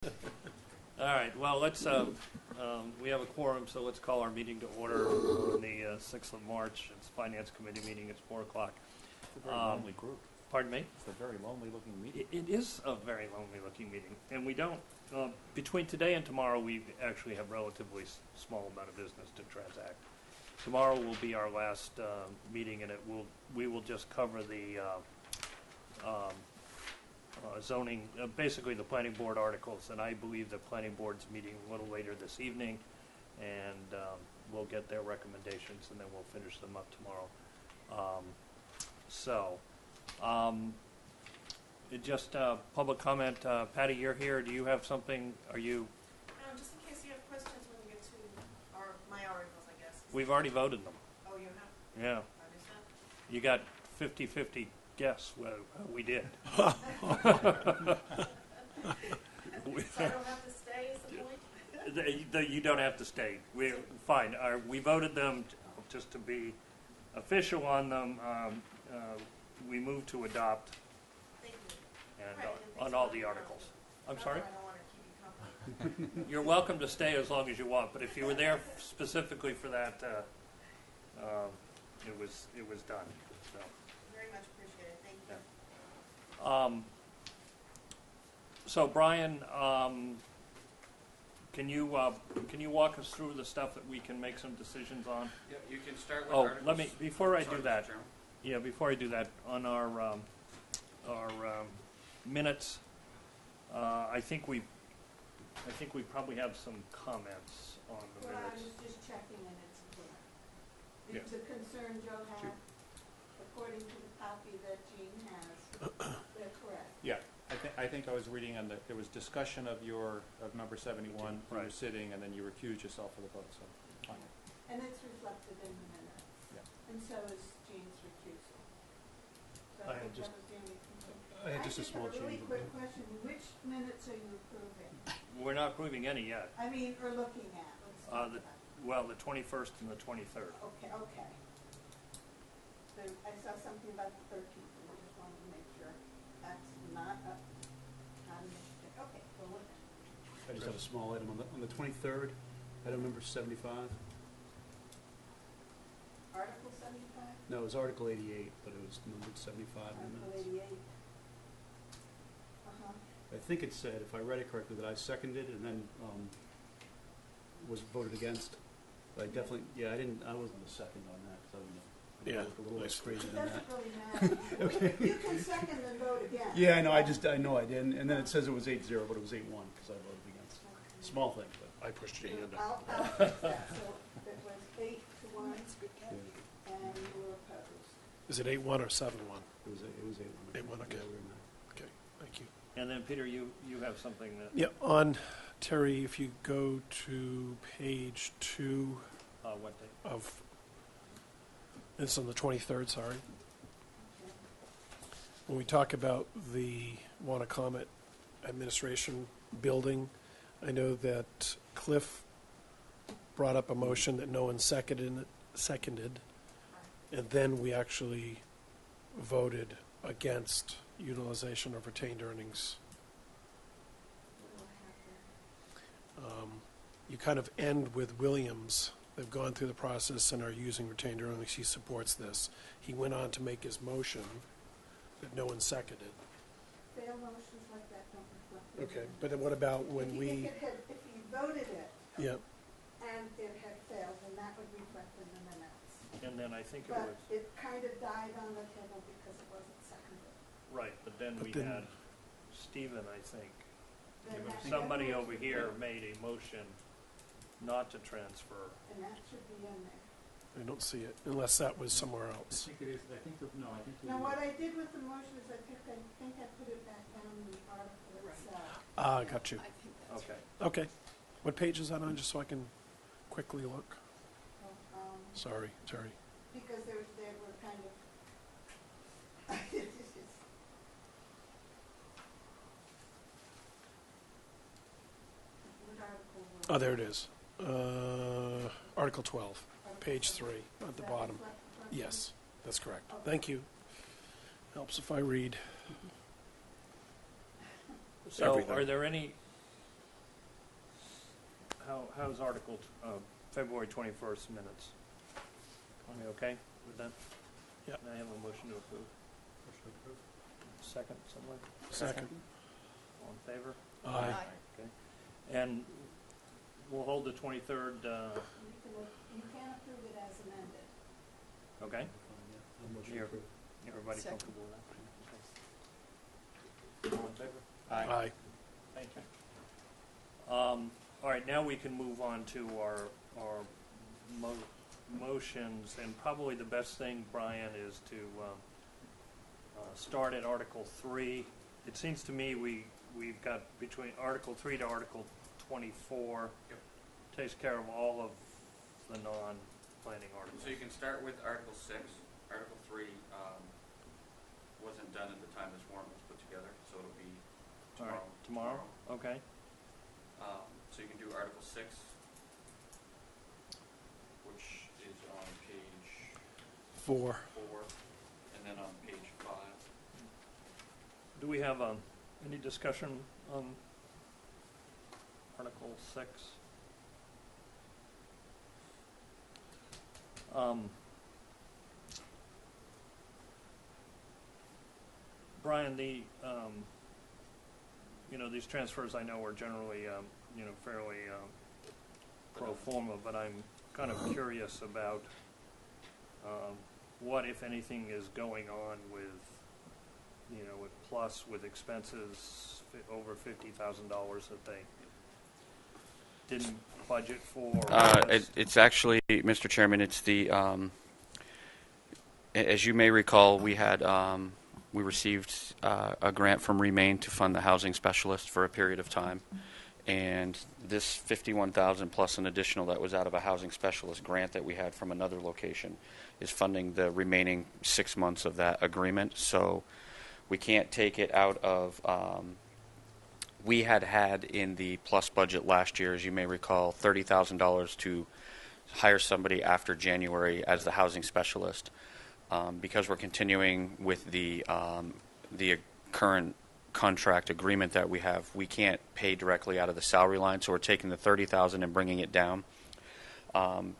All right, well, let's, we have a quorum, so let's call our meeting to order on the 6th of March. It's Finance Committee meeting, it's 4 o'clock. It's a very lonely group. Pardon me? It's a very lonely-looking meeting. It is a very lonely-looking meeting, and we don't, between today and tomorrow, we actually have relatively small amount of business to transact. Tomorrow will be our last meeting, and we will just cover the zoning, basically the planning board articles, and I believe the planning board's meeting a little later this evening, and we'll get their recommendations, and then we'll finish them up tomorrow. Just public comment. Patty, you're here. Do you have something? Are you? Just in case you have questions when we get to my articles, I guess. We've already voted them. Oh, you have? Yeah. I missed that? You got 50-50 guess. Well, we did. So I don't have to stay, is the point? You don't have to stay. We're fine. We voted them just to be official on them. We moved to adopt Thank you. and Right, and on all the articles. I'm sorry? I don't want to keep you company. You're welcome to stay as long as you want, but if you were there specifically for that, it was done. So. Very much appreciated. Thank you. So Brian, can you walk us through the stuff that we can make some decisions on? Yeah, you can start with Oh, articles. let me before I Sorry, do that. Mr. Chairman. Yeah, before I do that, on our minutes, I think we probably have some comments on the Well, I minutes. was just checking and it's clear. Yeah. It's a concern Joe had, according to the copy that Jean has, they're correct. Yeah, I think I was reading on there was discussion of number 71. You were Right. sitting and then you recused yourself for the vote, so fine. And it's reflected in the minutes. Yeah. And so is Jean's recusal. So I had think just- that was the only concern. I had just a small I just have a really change. quick question. Which minutes are you approving? We're not approving any yet. I mean, or looking at? Let's talk about it. Well, the 21st and the 23rd. Okay. So I saw something about the 13th, and I just wanted to make sure that's not a mistake. Okay, well, look. I just have a small item on the 23rd, item number 75. Article 75? No, it was Article 88, but it was numbered 75 in the Article minutes. 88. Uh-huh. I think it said, if I read it correctly, that I seconded and then was voted against. But I definitely, I wasn't the second on that, so I don't know. I Yeah, look a little less crazy It than doesn't that. really matter. You can second and vote again. Yeah, I know, I know I did. And then it says it was 8-0, but it was 8-1 because I voted against. Okay. Small thing, but. I pushed your hand I'll up. fix that. So it was 8-1, Yeah. and you were opposed. Is it 8-1 or 7-1? It was 8-1. 8-1, okay. Yeah, we were in that. Okay, thank you. And then Peter, you have something that Yeah, on Terry, if you go to page 2 what day? of, it's on the 23rd, sorry. Okay. When we talk about the Wannacomet administration building, I know that Cliff brought up a motion that no one seconded, and then we actually voted against utilization of retained earnings. What do I have there? You kind of end with Williams. They've gone through the process and are using retained earnings. He supports this. He went on to make his motion that no one seconded. Fail motions like that don't reflect. the Okay, minutes. but then what about when If we, you voted it yeah, and it had failed, then that would reflect in the minutes. And then I think it But was it kind of died on the table because it wasn't seconded. right, but then But we then- had Stephen, I think. Then that- Somebody that over should here be- made a motion not to transfer. And that should be in there. I don't see it, unless that was somewhere else. I think it is, I think Now, what I did with the motion is I think I put it back down in the article itself. Ah, got you. Okay. Okay. What page is that on, just so I can quickly look? Sorry, Terry. Because they were kind of, what article was Oh, there it is. Article 12, page 3, at the bottom. Yes, that's correct. Thank you. Helps if I read. So Everything. are there any how's February 21st minutes? Are we okay with that? Yeah. May I have a motion to approve? Second, someone? Second. All in favor? Aye. Okay. And we'll hold the 23rd, You can approve it as amended. okay? Motion Here. approved. Everybody Second. comfortable with that? Okay. All in favor? Aye. Thank you. All right, now we can move on to our motions, and probably the best thing, Brian, is to start at Article 3. It seems to me we've got between Article 3 to Article 24, takes care of all of the non-planning articles. So you can start with Article 6. Article 3 wasn't done at the time this warrant was put together, so it'll be All tomorrow. right, tomorrow? Okay. So you can do Article 6, which is on page 4. 4, and then on page 5. Do we have any discussion on Article 6? Brian, these transfers I know are generally, fairly pro forma, but I'm kind of curious about what, if anything, is going on with with expenses over $50,000 that they didn't budget for. It's actually, Mr. Chairman, it's the, as you may recall, we received a grant from Remain to fund the housing specialist for a period of time. And this $51,000 plus an additional that was out of a housing specialist grant that we had from another location is funding the remaining 6 months of that agreement. So we can't take it out of, we had in the plus budget last year, as you may recall, $30,000 to hire somebody after January as the housing specialist. Because we're continuing with the current contract agreement that we have, we can't pay directly out of the salary line, so we're taking the $30,000 and bringing it down.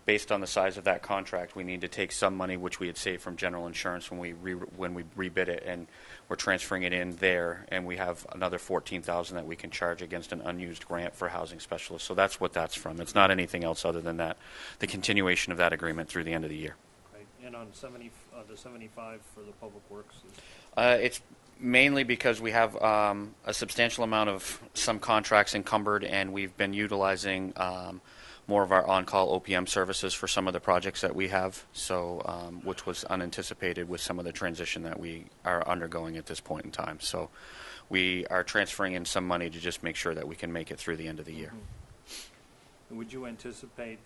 Based on the size of that contract, we need to take some money which we had saved from general insurance when we rebid it, and we're transferring it in there, and we have another $14,000 that we can charge against an unused grant for housing specialists. So that's what that's from. It's not anything else other than that, the continuation of that agreement through the end of the year. Right. And on the 75 for the public works is It's mainly because we have a substantial amount of some contracts encumbered, and we've been utilizing more of our on-call OPM services for some of the projects that we have, so which was unanticipated with some of the transition that we are undergoing at this point in time. So we are transferring in some money to just make sure that we can make it through the end of the year. Mm-hmm. Would you anticipate,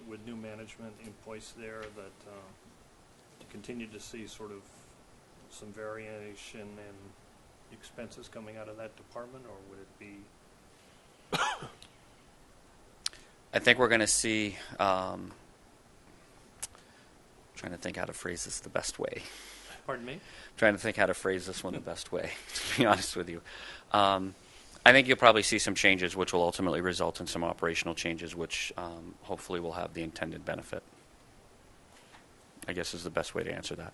with new management in place there, that to continue to see sort of some variation in expenses coming out of that department, or would it be? I think we're going to see, trying to think how to phrase this the best way. Pardon me? Trying to think how to phrase this one the best way, to be honest with you. I think you'll probably see some changes which will ultimately result in some operational changes which hopefully will have the intended benefit. I guess is the best way to answer that.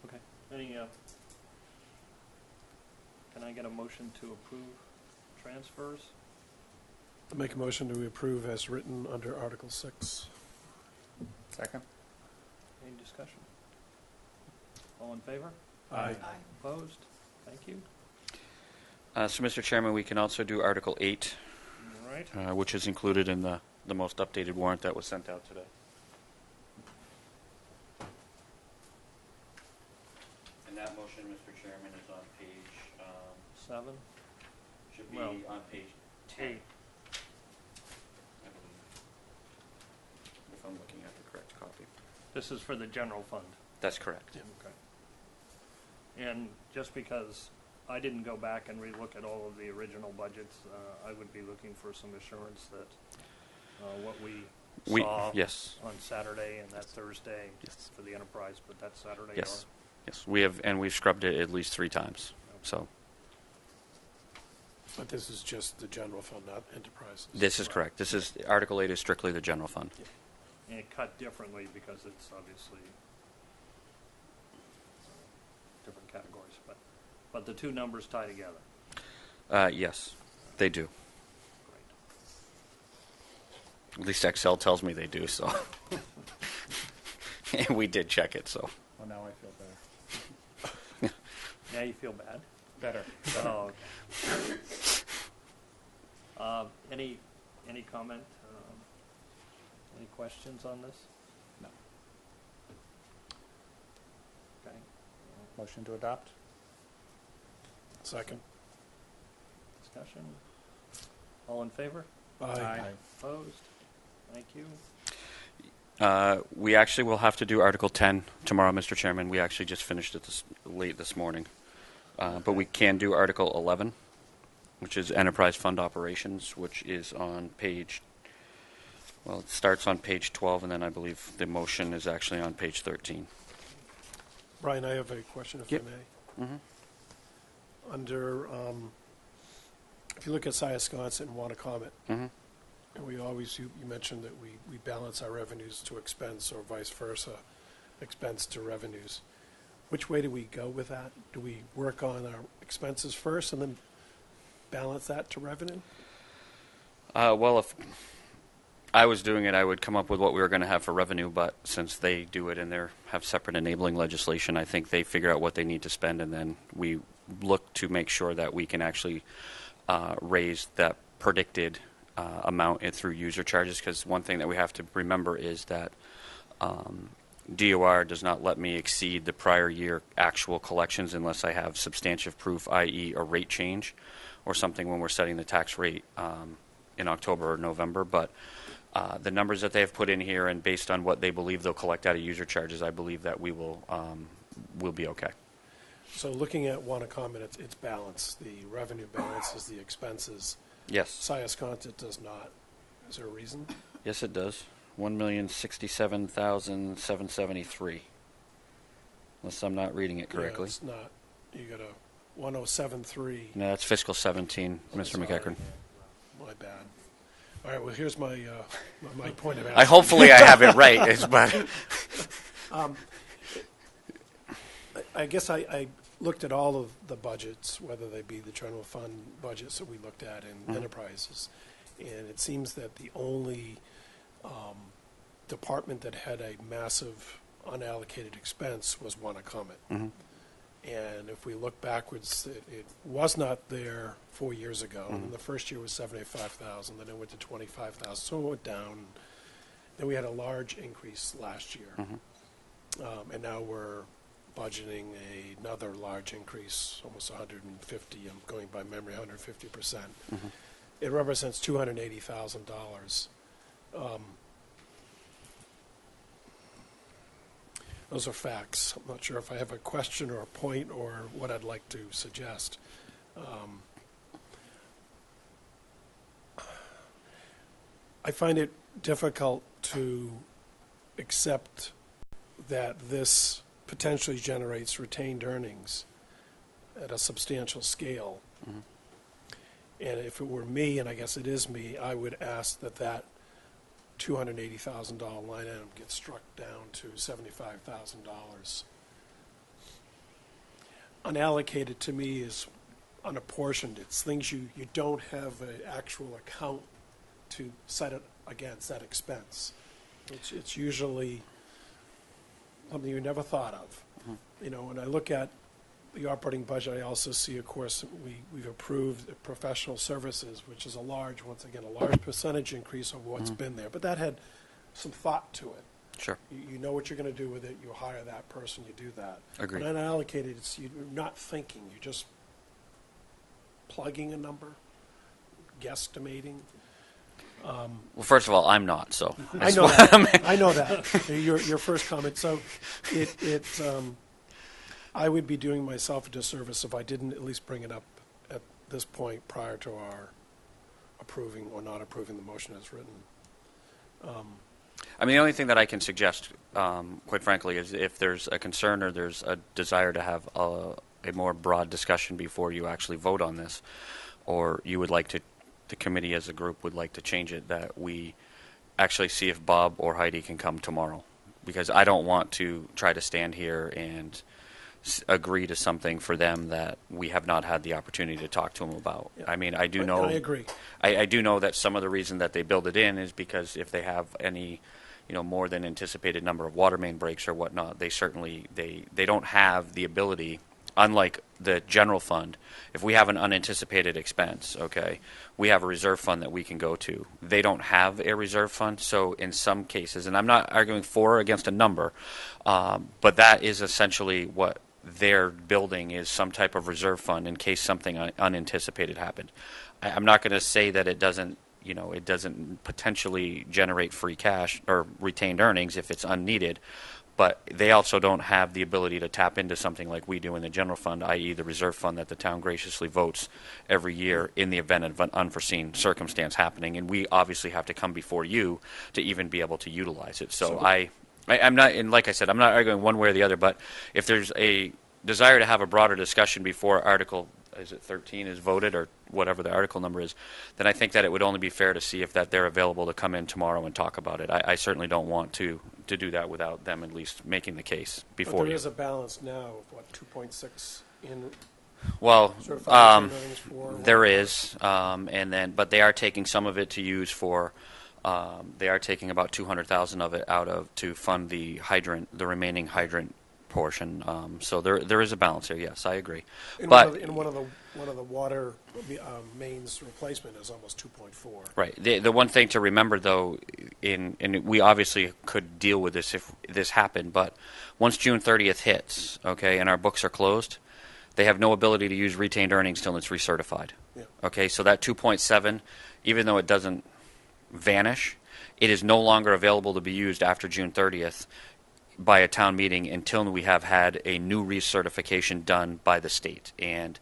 Okay. Can I get a motion to approve transfers? I make a motion to approve as written under Article 6. Second? Any discussion? All in favor? Aye. Opposed? Thank you. So, Mr. Chairman, we can also do Article 8, All right. which is included in the most updated warrant that was sent out today. And that motion, Mr. Chairman, is on page, 7? should be Well, on page 10, 8. I believe, if I'm looking at the correct copy. This is for the general fund. That's correct. Okay. And just because I didn't go back and relook at all of the original budgets, I would be looking for some assurance that what we saw Yes. on Saturday and that Thursday Yes. for the enterprise, but that Saturday. Yes. Yes, we have, and we've scrubbed it at least 3 times. So, But this is just the general fund, not enterprises. This is correct. This is, Article 8 is strictly the general fund. And it cut differently because it's obviously different categories, but the two numbers tie together. Yes, they do. Great. At least Excel tells me they do, so. And we did check it, so. Well, now I feel better. Now you feel bad? Better. Oh, okay. Any comment? Any questions on this? No. Okay. Motion to adopt? Second. Discussion? All in favor? Aye. Opposed? Thank you. We actually will have to do Article 10 tomorrow, Mr. Chairman. We actually just finished it late this morning. But we can do Article 11, which is Enterprise Fund Operations, which is on page, well, it starts on page 12, and then I believe the motion is actually on page 13. Brian, I have a question, if Yep. I may. Under, if you look at Siasconset and Wannacomet, Mm-hmm. and we always, you mentioned that we balance our revenues to expense or vice versa, expense to revenues. Which way do we go with that? Do we work on our expenses first and then balance that to revenue? Well, if I was doing it, I would come up with what we were going to have for revenue, but since they do it and they have separate enabling legislation, I think they figure out what they need to spend, and then we look to make sure that we can actually raise that predicted amount through user charges, because one thing that we have to remember is that DOR does not let me exceed the prior year actual collections unless I have substantive proof, i.e. a rate change or something when we're setting the tax rate in October or November. But the numbers that they have put in here, and based on what they believe they'll collect out of user charges, I believe that we'll be okay. So looking at Wannacomet, it's balanced. The revenue balances the expenses. Yes. Siasconset does not. Is there a reason? Yes, it does. 1,067,773. Unless I'm not reading it correctly. Yeah, it's not. You got a 1073. No, that's fiscal 17, Mr. McEachran. My bad. All right, well, here's my my point of Hopefully I have it right. But I guess I looked at all of the budgets, whether they be the general fund budgets that we looked at in enterprises, and it seems that the only department that had a massive unallocated expense was Wannacomet. Mhm. And if we look backwards, it was not there 4 years ago. And the first year was $75,000, then it went to $25,000, so it went down. Then we had a large increase last year, and now we're budgeting another large increase, almost 150. I'm going by memory, 150%. It represents $280,000. Those are facts. I'm not sure if I have a question or a point or what I'd like to suggest. I find it difficult to accept that this potentially generates retained earnings at a substantial scale. And if it were me, and I guess it is me, I would ask that $280,000 line item gets struck down to $75,000. Unallocated to me is unapportioned. It's things you don't have an actual account to set it against that expense. It's usually something you never thought of. You know, when I look at the operating budget, I also see, of course, we've approved professional services, which is once again, a large percentage increase over what's been there. But that had some thought to it. Sure. You know what you're going to do with it. You hire that person. You do that. Agreed. But unallocated, you're not thinking. You're just plugging a number, guesstimating. Well, first of all, I'm not, so. I know that. I know that. Your first comment. So I would be doing myself a disservice if I didn't at least bring it up at this point prior to our approving or not approving the motion as written. I mean, the only thing that I can suggest, quite frankly, is if there's a concern or there's a desire to have a more broad discussion before you actually vote on this, or you would like to, the committee as a group would like to change it, that we actually see if Bob or Heidi can come tomorrow. Because I don't want to try to stand here and agree to something for them that we have not had the opportunity to talk to them about. Yeah. I mean, I do And know. I agree. I do know that some of the reason that they build it in is because if they have any, more than anticipated number of water main breaks or whatnot, they certainly they don't have the ability. Unlike the general fund, if we have an unanticipated expense, okay, we have a reserve fund that we can go to. They don't have a reserve fund, so in some cases, and I'm not arguing for or against a number, but that is essentially what they're building, is some type of reserve fund in case something unanticipated happened. I'm not going to say that it doesn't potentially generate free cash or retained earnings if it's unneeded, but they also don't have the ability to tap into something like we do in the general fund, i.e. the reserve fund that the town graciously votes every year in the event of an unforeseen circumstance happening, and we obviously have to come before you to even be able to utilize it. So I'm not, and like I said, I'm not arguing one way or the other, but if there's a desire to have a broader discussion before Article, is it 13 is voted, or whatever the article number is, then I think that it would only be fair to see if that they're available to come in tomorrow and talk about it. I certainly don't want to do that without them at least making the case before But there you. is a balance now of, what, 2.6 in Well, certified retained earnings for? there is, but they are taking some of it to use for. They are taking about 200,000 of it to fund the remaining hydrant portion. So there is a balance here. Yes, I agree. In one of the water mains replacement is almost 2.4. Right. The one thing to remember, though, and we obviously could deal with this if this happened, but once June 30th hits, okay, and our books are closed, they have no ability to use retained earnings till it's recertified. Yeah. Okay, so that 2.7, even though it doesn't vanish, it is no longer available to be used after June 30th by a town meeting until we have had a new recertification done by the state. And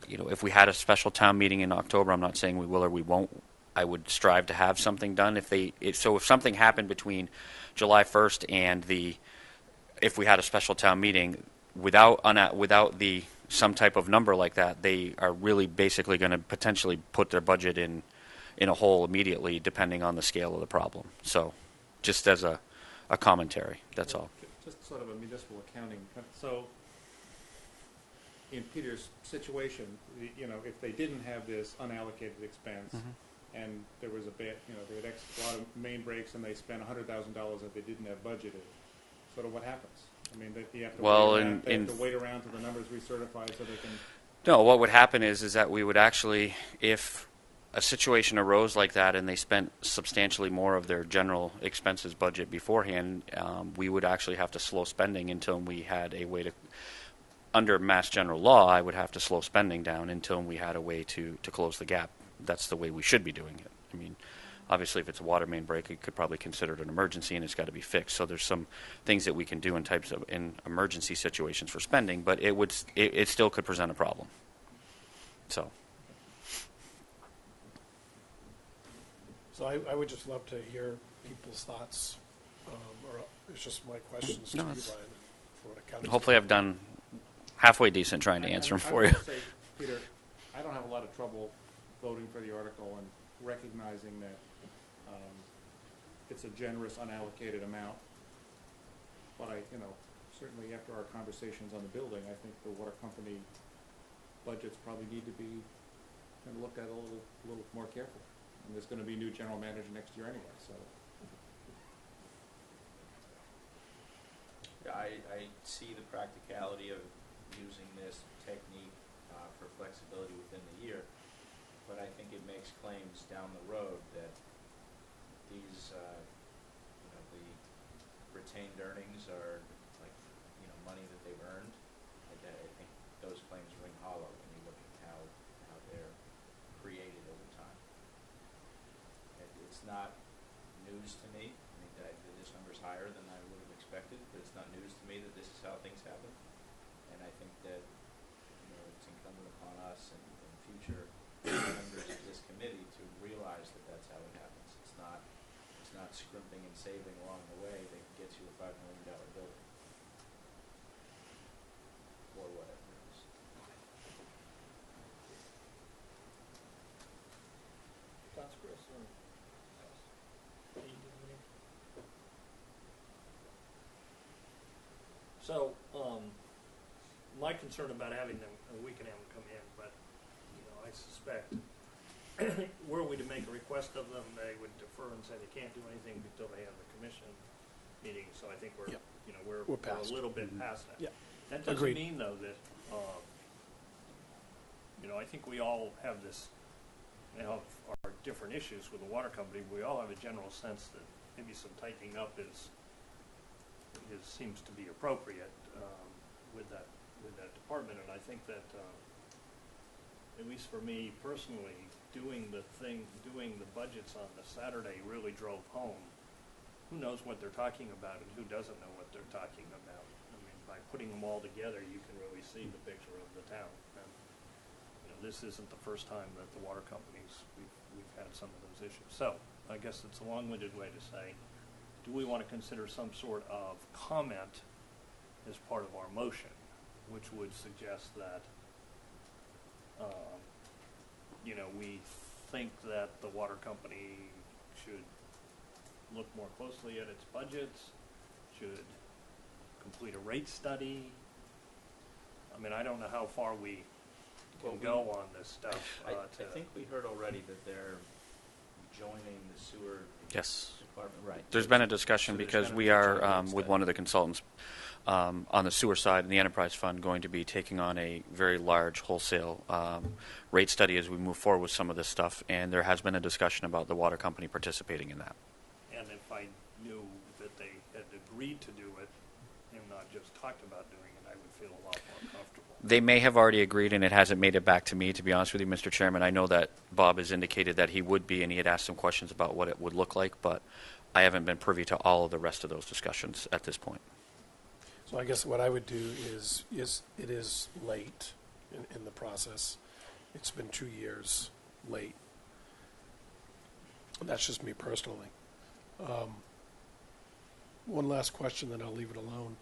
if we had a special town meeting in October, I'm not saying we will or we won't, I would strive to have something done. If something happened between July 1st and if we had a special town meeting without some type of number like that, they are really basically going to potentially put their budget in a hole immediately, depending on the scale of the problem. So, just as a commentary, that's all. Just sort of a municipal accounting. So, in Peter's situation, if they didn't have this unallocated expense, and there was they had a lot of main breaks, and they spent $100,000 that they didn't have budgeted, sort of what happens? I mean, you have to wait around till the numbers recertified so they can. No, what would happen is that we would actually, if a situation arose like that and they spent substantially more of their general expenses budget beforehand, we would actually have to slow spending until we had a way to, under Mass General Law, I would have to slow spending down until we had a way to close the gap. That's the way we should be doing it. I mean, obviously, if it's a water main break, it could probably consider it an emergency, and it's got to be fixed. So there's some things that we can do in emergency situations for spending, but it still could present a problem. So. So I would just love to hear people's thoughts, or it's just my questions to you, Brian. For what accounting. Hopefully I've done halfway decent trying to answer them for you. I would say, Peter, I don't have a lot of trouble voting for the article and recognizing that it's a generous unallocated amount. But certainly after our conversations on the building, I think the water company budgets probably need to be looked at a little more carefully. And there's going to be a new general manager next year anyway, so. Yeah, I see the practicality of using this technique for flexibility within the year, but I think it makes claims down the road that these, the retained earnings are like, money that they've earned. I think those claims ring hollow when you look at how they're created over time. It's not news to me. I mean, this number's higher than I would have expected, but it's not news to me that this is how things happen. And I think that it's incumbent upon us and future members of this committee to realize that that's how it happens. It's not scrimping and saving along the way that gets you a $5 million building or whatever it is. concern. Any- any- So, my concern about having them, we can have them come in, but, I suspect, were we to make a request of them, they would defer and say they can't do anything until they have the commission meeting, so I think we're, Yep. we're past. a little bit past that. Yeah. That doesn't Agreed. mean, though, that, I think we all have this, our different issues with the water company. We all have a general sense that maybe some tightening up seems to be appropriate with that department, and I think that, at least for me personally, doing the budgets on the Saturday really drove home. Who knows what they're talking about and who doesn't know what they're talking about? I mean, by putting them all together, you can really see the picture of the town. And, this isn't the first time that the water companies, we've had some of those issues. So, I guess it's a long-winded way to say, do we want to consider some sort of comment as part of our motion, which would suggest that, we think that the water company should look more closely at its budgets, should complete a rate study. I mean, I don't know how far we can go on this stuff. I think we heard already that they're joining the sewer Yes. department, right? There's been a discussion So there's because been a we are, potential with study. one of the consultants on the sewer side in the enterprise fund, going to be taking on a very large wholesale rate study as we move forward with some of this stuff, and there has been a discussion about the water company participating in that. And if I knew that they had agreed to do it and not just talked about doing it, I would feel a lot more comfortable. They may have already agreed, and it hasn't made it back to me, to be honest with you, Mr. Chairman. I know that Bob has indicated that he would be, and he had asked some questions about what it would look like, but I haven't been privy to all of the rest of those discussions at this point. So I guess what I would do is it is late in the process. It's been 2 years late. That's just me personally. One last question, then I'll leave it alone.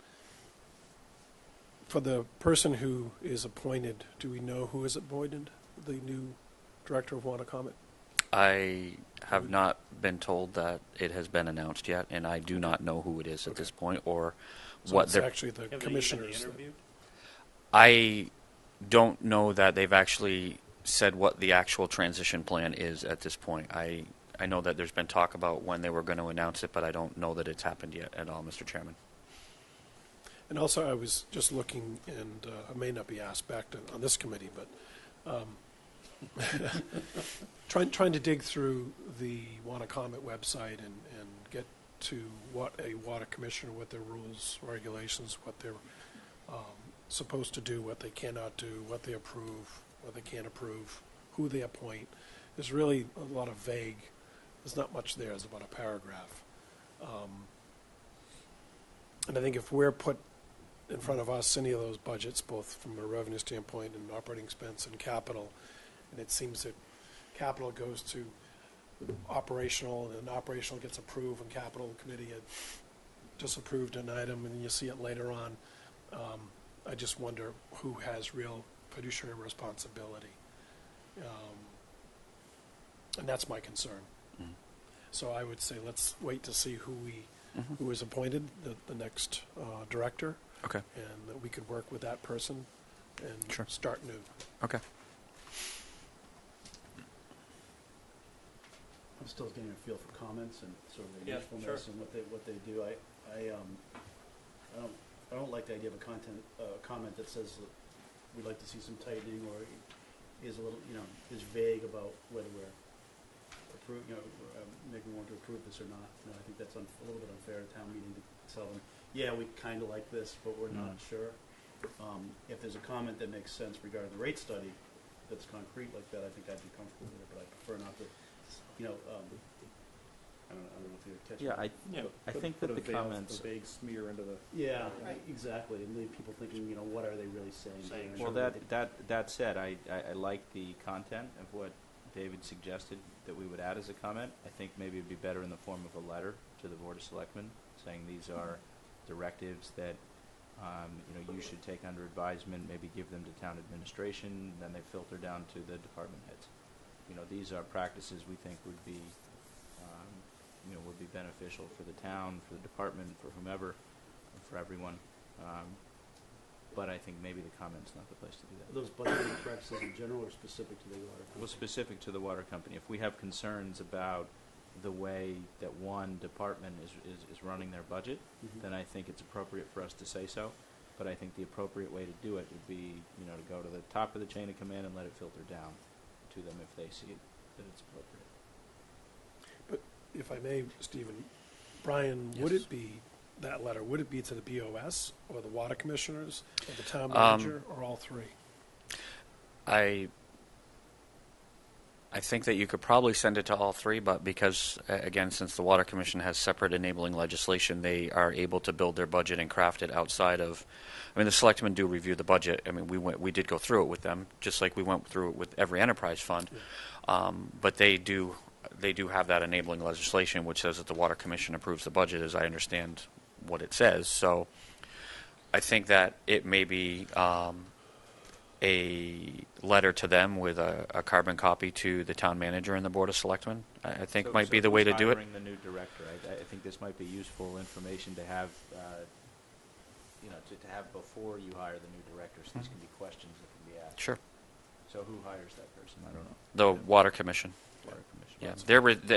For the person who is appointed, do we know who is appointed, the new director of Watercomet? I have not been told that it has been announced yet, and I do not know who it is at this point or So what it's they're. actually the Have they even commissioners. interviewed? I don't know that they've actually said what the actual transition plan is at this point. I know that there's been talk about when they were going to announce it, but I don't know that it's happened yet at all, Mr. Chairman. And also, I was just looking, and I may not be asked back on this committee, but trying to dig through the Watercomet website and get to what a water commissioner, what their rules, regulations, what they're supposed to do, what they cannot do, what they approve, what they can't approve, who they appoint. There's really a lot of vague. There's not much there. It's about a paragraph. And I think if we're put in front of us any of those budgets, both from a revenue standpoint and operating expense and capital, and it seems that capital goes to operational, and operational gets approved, and capital committee had disapproved an item, and you see it later on. I just wonder who has real fiduciary responsibility. And that's my concern. Mhm. So I would say let's wait to see who is appointed, the next director, Okay. and that we could work with that person and Sure. start new. Okay. I'm still getting a feel for comments and sort of the Yeah, usefulness sure. and what they do. I don't like the idea of a comment that says that we'd like to see some tightening or is a little, is vague about whether we're maybe we want to approve this or not. I think that's a little bit unfair at town meeting to tell them, yeah, we kind of like this, but we're not sure. If there's a comment that makes sense regarding the rate study that's concrete like that, I think I'd be comfortable with it, but I prefer not to, I don't know if you're catching Yeah, that. I think that the comments. A vague smear into the. Yeah, Right. exactly, and leave people thinking, what are they really saying? Saying, here? Well, that said, I like the content of what David suggested that we would add as a comment. I think maybe it'd be better in the form of a letter to the Board of Selectmen saying these are directives that you should take under advisement, maybe give them to town administration, then they filter down to the department heads. these are practices we think would be, would be beneficial for the town, for the department, for whomever, for everyone. But I think maybe the comment's not the place to do that. Are those budgeting practices in general or specific to the water company? Well, specific to the water company. If we have concerns about the way that one department is running their budget, then I think it's appropriate for us to say so. But I think the appropriate way to do it would be, to go to the top of the chain of command and let it filter down to them if they see that it's appropriate. But if I may, Stephen, Brian, would it be, that letter, would it be to the BOS or the water commissioners or the town manager or all three? I think that you could probably send it to all three, but because, again, since the Water Commission has separate enabling legislation, they are able to build their budget and craft it outside of. I mean, the selectmen do review the budget. I mean, we did go through it with them, just like we went through it with every enterprise fund. Yeah. But they do have that enabling legislation, which says that the Water Commission approves the budget, as I understand what it says. So I think that it may be a letter to them with a carbon copy to the town manager and the Board of Selectmen. I think might be the way to do it. Hiring the new director, I think this might be useful information to have, to have before you hire the new director. So these can be questions that can be asked. Sure. So who hires that person? I don't know. The Water Commission. Water Commission. Yeah,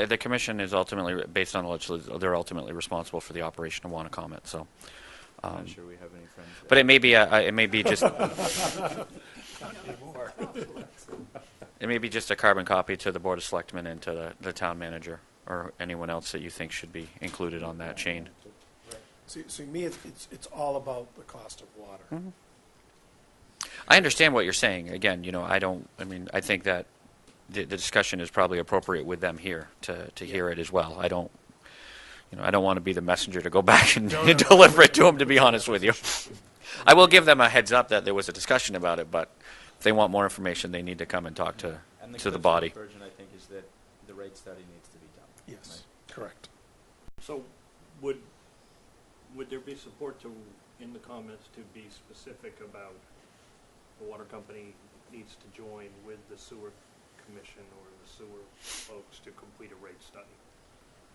the commission is ultimately, based on the legislation, they're ultimately responsible for the operation of Wanna so. I'm not sure we have any friends there. But it may be just it may be just a carbon copy to the Board of Selectmen and to the town manager or anyone else that you think should be included on that chain. See, to me, it's all about the cost of water. Mm-hmm. I understand what you're saying. Again, I think that the discussion is probably appropriate with them here to hear it as well. I don't want to be the messenger to go back and deliver it to them, to be honest with you. I will give them a heads up that there was a discussion about it, but if they want more information, they need to come and talk to the body. And the version, I think, is that the rate study needs to be done. Yes, correct. So would there be support in the comments to be specific about the water company needs to join with the sewer commission or the sewer folks to complete a rate study?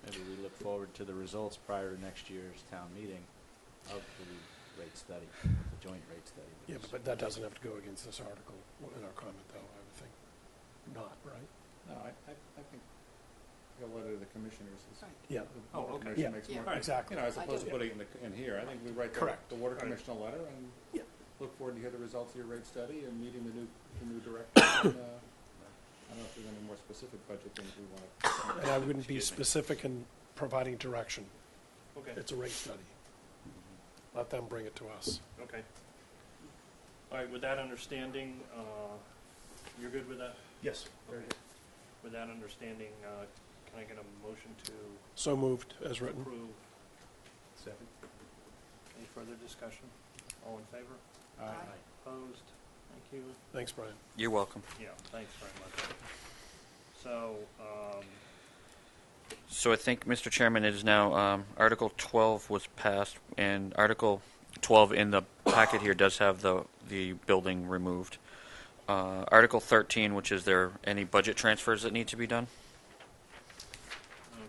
Maybe we look forward to the results prior to next year's town meeting of the rate study, the joint rate study. Yeah, but that doesn't have to go against this article in our comment, though, I would think. Not, right? No, I think the letter to the commissioners is. Yeah. The Oh, water okay. commission Yeah. makes more. Right. Exactly. As opposed to putting it in here, I think we write Correct. the water Right. commission a letter and Yeah. look forward to hear the results of your rate study and meeting the new director. And, I don't know if there's any more specific budget things we want to. And I wouldn't be Excuse me. specific in providing direction. Okay. It's a rate study. Let them bring it to us. Okay. All right, with that understanding, you're good with that? Yes. Okay. With that understanding, can I get a motion to So moved, as written. approve? Second. Any further discussion? All in favor? Aye. Opposed? Thank you. Thanks, Brian. You're welcome. Yeah, thanks very much. So, So I think, Mr. Chairman, it is now Article 12 was passed, and Article 12 in the packet here does have the building removed. Article 13, which is there any budget transfers that need to be done,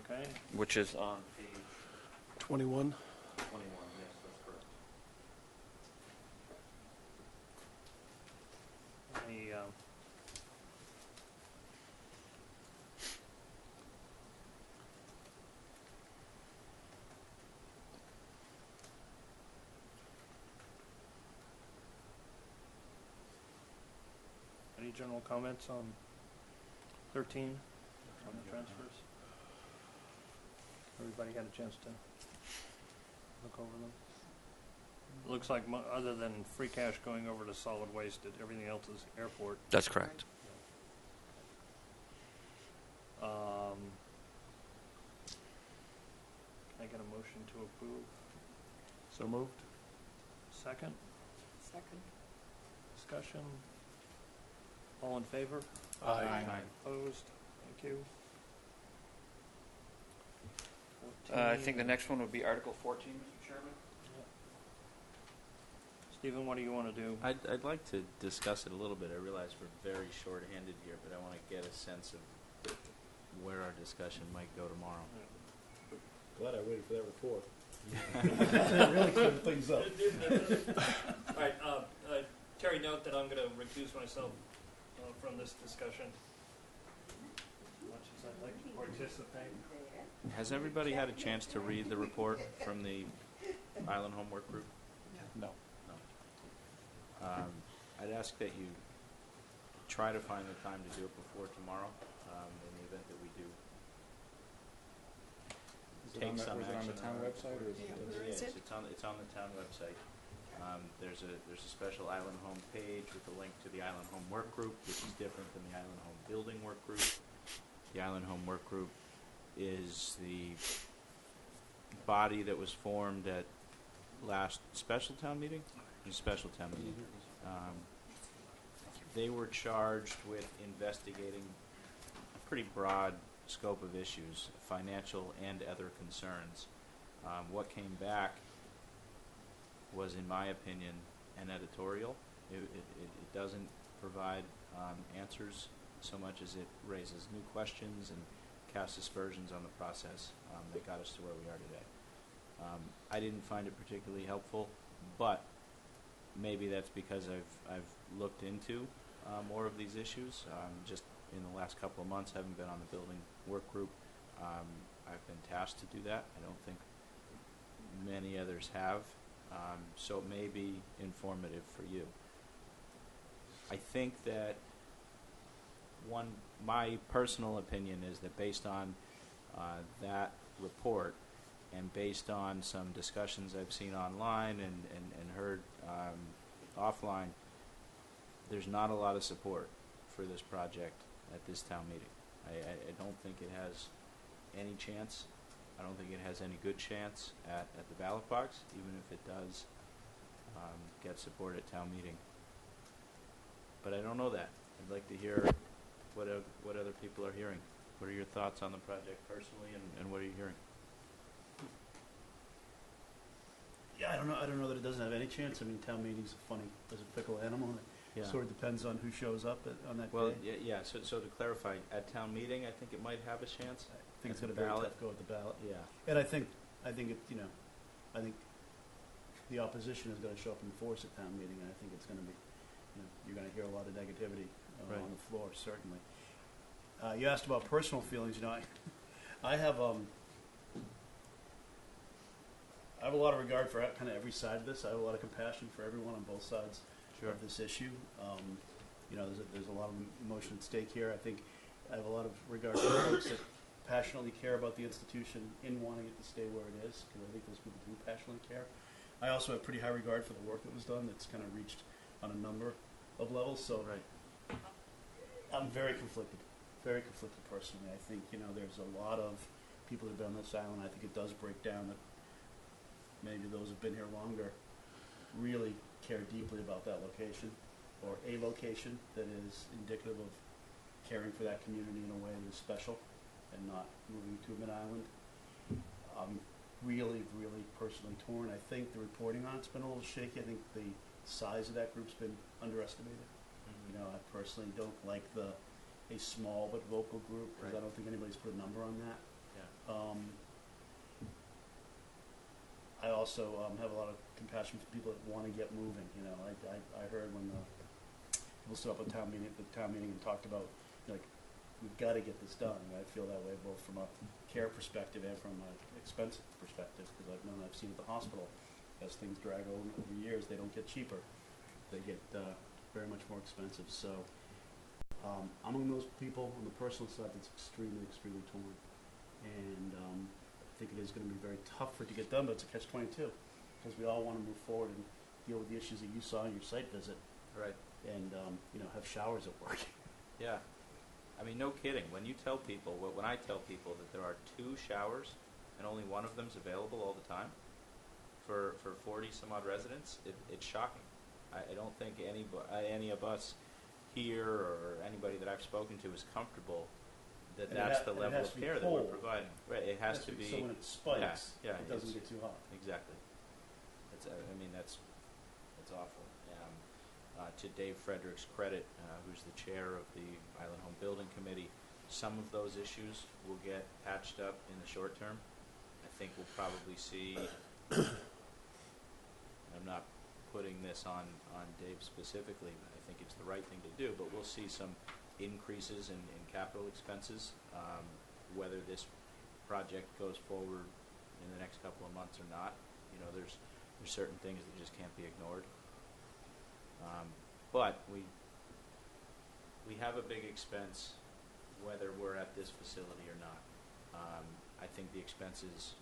okay, which is on page 21. 21. Yes, that's correct. Any general comments on 13, on the transfers? Everybody had a chance to look over them? It looks like, other than free cash going over to solid waste, everything else is airport. That's correct. Can I get a motion to approve? So moved. Second? Second. Discussion? All in favor? Aye. Opposed? Thank you. I think the next one would be Article 14, Mr. Chairman. Stephen, what do you want to do? I'd like to discuss it a little bit. I realize we're very short-handed here, but I want to get a sense of where our discussion might go tomorrow. Glad I waited for that report. That really cleared things up. All right, Terry, note that I'm going to recuse myself from this discussion. As much as I'd like to participate. Has everybody had a chance to read the report from the Island Homework Group? No. No. I'd ask that you try to find the time to do it before tomorrow, in the event that we do. Is it Take on the, some was it on the action town on it. website or is it? Where is it? It's on the town website. There's a special Island Home page with a link to the Island Home Work Group, which is different than the Island Home Building Work Group. The Island Home Work Group is the body that was formed at last special town meeting. Special town meeting. They were charged with investigating a pretty broad scope of issues, financial and other concerns. What came back was, in my opinion, an editorial. It doesn't provide answers so much as it raises new questions and casts aspersions on the process that got us to where we are today. I didn't find it particularly helpful, but maybe that's because I've looked into more of these issues. Just in the last couple of months, haven't been on the building work group. I've been tasked to do that. I don't think many others have. So it may be informative for you. I think that my personal opinion is that based on that report and based on some discussions I've seen online and heard offline, there's not a lot of support for this project at this town meeting. I don't think it has any chance. I don't think it has any good chance at the ballot box, even if it does get support at town meeting. But I don't know that. I'd like to hear what other people are hearing. What are your thoughts on the project personally, and what are you hearing? Yeah, I don't know that it doesn't have any chance. I mean, town meeting's there's a fickle animal. It sort of depends on who shows up on that Well, day. yeah. So to clarify, at town meeting, I think it might have a chance. I think it's At going the to be very ballot? tough to go with the ballot. Yeah. And I think it, I think the opposition is going to show up in force at town meeting, and I think it's going to be, you're going to hear a lot of negativity Right. on the floor, certainly. You asked about personal feelings. I have a lot of regard for kind of every side of this. I have a lot of compassion for everyone on both sides of this issue. There's a lot of emotion at stake here. I think I have a lot of regard for folks that passionately care about the institution in wanting it to stay where it is, because I think those people do passionately care. I also have pretty high regard for the work that was done that's kind of reached on a number of levels. So I'm very conflicted personally. I think, there's a lot of people that have been on this island. I think it does break down that maybe those who've been here longer really care deeply about that location, or a location that is indicative of caring for that community in a way that is special and not moving to a mid-island. I'm really, really personally torn. I think the reporting on it's been a little shaky. I think the size of that group's been underestimated. I personally don't like a small but vocal group, because I don't think anybody's put a number on that. Yeah. I also have a lot of compassion for people that want to get moving. I heard when the people stood up at the town meeting and talked about, we've got to get this done. And I feel that way both from a care perspective and from an expense perspective, because I've seen at the hospital, as things drag over years, they don't get cheaper. They get very much more expensive. So I'm among those people on the personal side that's extremely, extremely torn. And I think it is going to be very tough for it to get done, but it's a catch-22, because we all want to move forward and deal with the issues that you saw in your site visit. Right. And, have showers at work. Yeah. I mean, no kidding. When I tell people that there are 2 showers and only one of them's available all the time for 40 some odd residents, it's shocking. I don't think any of us here or anybody that I've spoken to is comfortable that And that's it the ha- and it level has of to be care that we're cold. providing. Right. It has to be. So when it spikes, yeah, it doesn't it's- get too hot. Exactly. That's It's awful. To Dave Frederick's credit, who's the chair of the Island Home Building Committee, some of those issues will get patched up in the short term. I think we'll probably see, I'm not putting this on Dave specifically, but I think it's the right thing to do, but we'll see some increases in capital expenses, whether this project goes forward in the next couple of months or not. You know, there's certain things that just can't be ignored. But we have a big expense whether we're at this facility or not. I think the expenses,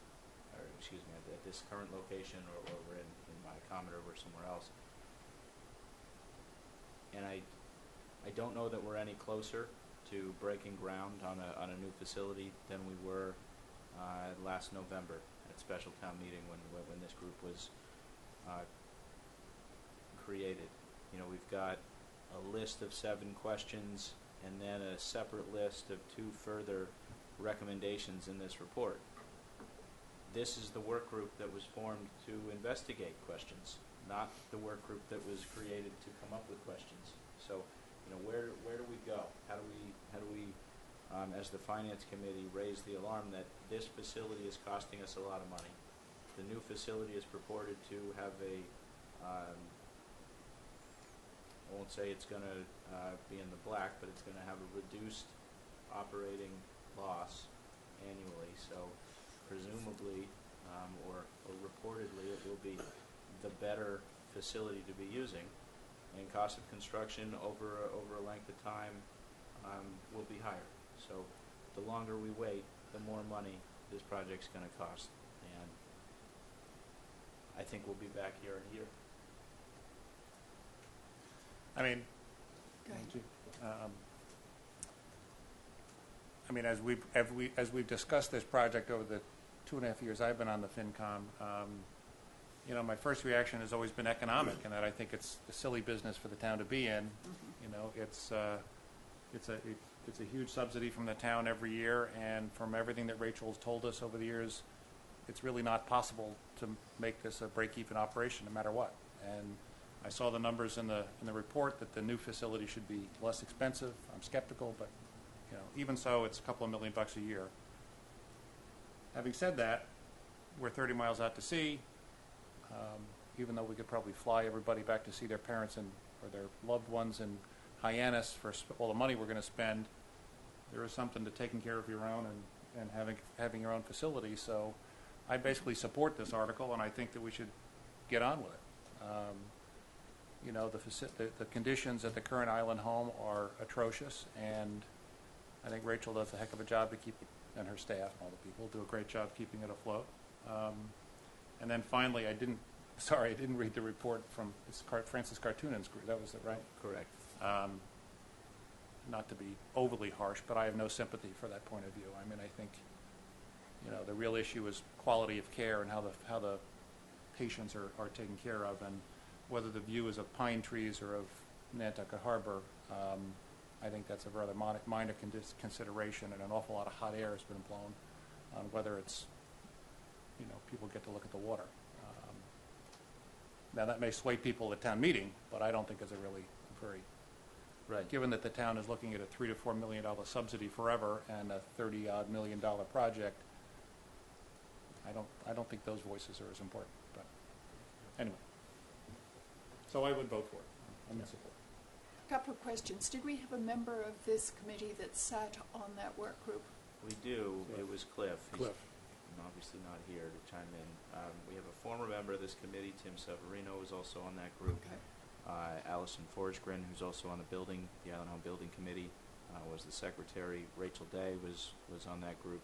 or excuse me, at this current location or we're in my Commodore or somewhere else. And I don't know that we're any closer to breaking ground on a new facility than we were last November at special town meeting when this group was created. You know, we've got a list of 7 questions and then a separate list of 2 further recommendations in this report. This is the work group that was formed to investigate questions, not the work group that was created to come up with questions. So, you know, where do we go? How do we as the Finance Committee, raise the alarm that this facility is costing us a lot of money? The new facility is purported to have a I won't say it's going to be in the black, but it's going to have a reduced operating loss annually. So presumably, or reportedly, it will be the better facility to be using, and cost of construction over a length of time will be higher. So the longer we wait, the more money this project's going to cost, and I think we'll be back here in a year. I mean, as we've discussed this project over the 2.5 years I've been on the FinCom, you know, my first reaction has always been economic, and that I think it's a silly business for the town to be in. You know, it's a huge subsidy from the town every year, and from everything that Rachel's told us over the years, it's really not possible to make this a break-even operation no matter what. And I saw the numbers in the report that the new facility should be less expensive. I'm skeptical, but you know, even so, it's a couple of $1 million a year. Having said that, we're 30 miles out to sea. Even though we could probably fly everybody back to see their parents or their loved ones in Hyannis for all the money we're going to spend, there is something to taking care of your own and having your own facility. So I basically support this article, and I think that we should get on with it. You know, the conditions at the current island home are atrocious, and I think Rachel does a heck of a job to keep it, and her staff and all the people do a great job keeping it afloat. And then finally, I didn't read the report from Francis Cartoonan's group. That was it, right? Correct. Not to be overly harsh, but I have no sympathy for that point of view. I mean, I think, you know, the real issue is quality of care and how the patients are taken care of, and whether the view is of pine trees or of Nantucket Harbor. I think that's a rather minor consideration, and an awful lot of hot air has been blown on whether it's, you know, people get to look at the water. Now, that may sway people at town meeting, but I don't think it's a really very, Right. given that the town is looking at a $3 to $4 million subsidy forever and a $30-odd million project, I don't think those voices are as important. But anyway, so I would vote for it. I'm in support. Couple of questions. Did we have a member of this committee that sat on that work group? We do. Cliff. It was Cliff. Cliff. He's obviously not here to chime in. We have a former member of this committee, Tim Severino, who's also on that group. Okay. Allison Forsgren, who's also on the Island Home Building Committee, was the secretary. Rachel Day was on that group.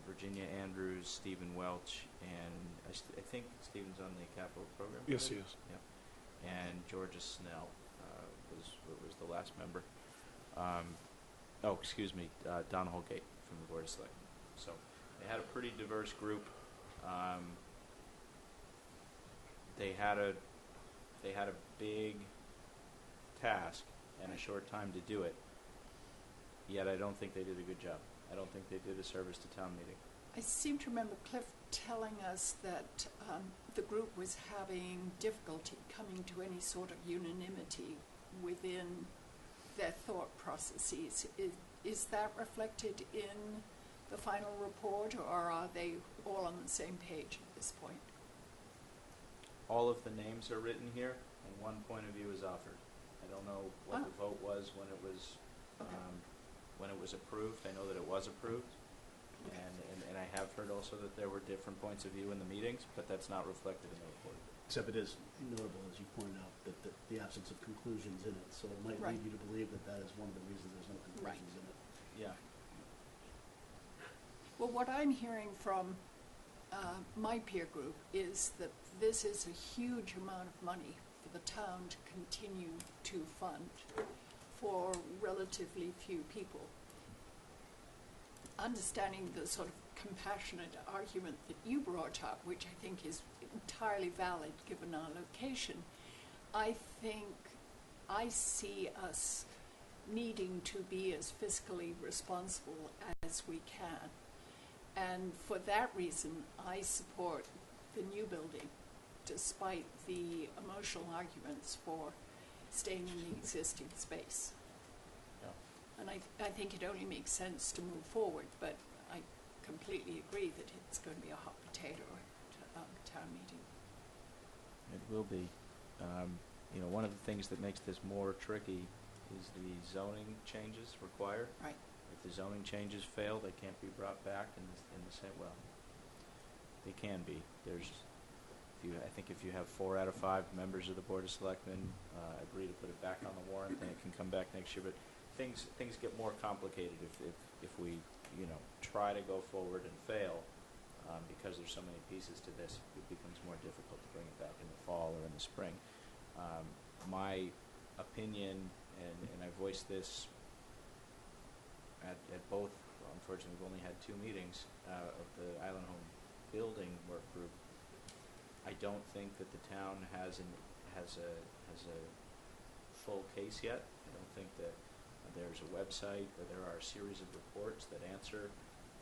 Virginia Andrews, Stephen Welch, and I think Stephen's on the capital program. Yes, he committee? is. Yep. And Georgia Snell was the last member. Don Holgate from the Board of Selectmen. So they had a pretty diverse group. They had a big task and a short time to do it. Yet I don't think they did a good job. I don't think they did a service to town meeting. I seem to remember Cliff telling us that the group was having difficulty coming to any sort of unanimity within their thought processes. Is that reflected in the final report, or are they all on the same page at this point? All of the names are written here, and one point of view is offered. I don't know what the vote was when it was approved. I know that it was approved, and I have heard also that there were different points of view in the meetings, but that's not reflected in the report. Except it is notable, as you pointed out, that the absence of conclusions in it, so it might Right. lead you to believe that that is one of the reasons there's no conclusions in it. Yeah. Well, what I'm hearing from my peer group is that this is a huge amount of money for the town to continue to fund for relatively few people. Understanding the sort of compassionate argument that you brought up, which I think is entirely valid given our location, I think I see us needing to be as fiscally responsible as we can. And for that reason, I support the new building, despite the emotional arguments for staying in the existing space. Yeah. And I think it only makes sense to move forward, but I completely agree that it's going to be a hot potato at town meeting. It will be. One of the things that makes this more tricky is the zoning changes required. Right. If the zoning changes fail, they can't be brought back in the same, well, they can be. I think if you have 4 out of 5 members of the Board of Selectmen agree to put it back on the warrant, then it can come back next year. But things get more complicated if we, try to go forward and fail, because there's so many pieces to this. It becomes more difficult to bring it back in the fall or in the spring. My opinion, and I voiced this at both, unfortunately we've only had 2 meetings of the Island Home Building Work Group. I don't think that the town has a full case yet. I don't think that there's a website or there are a series of reports that answer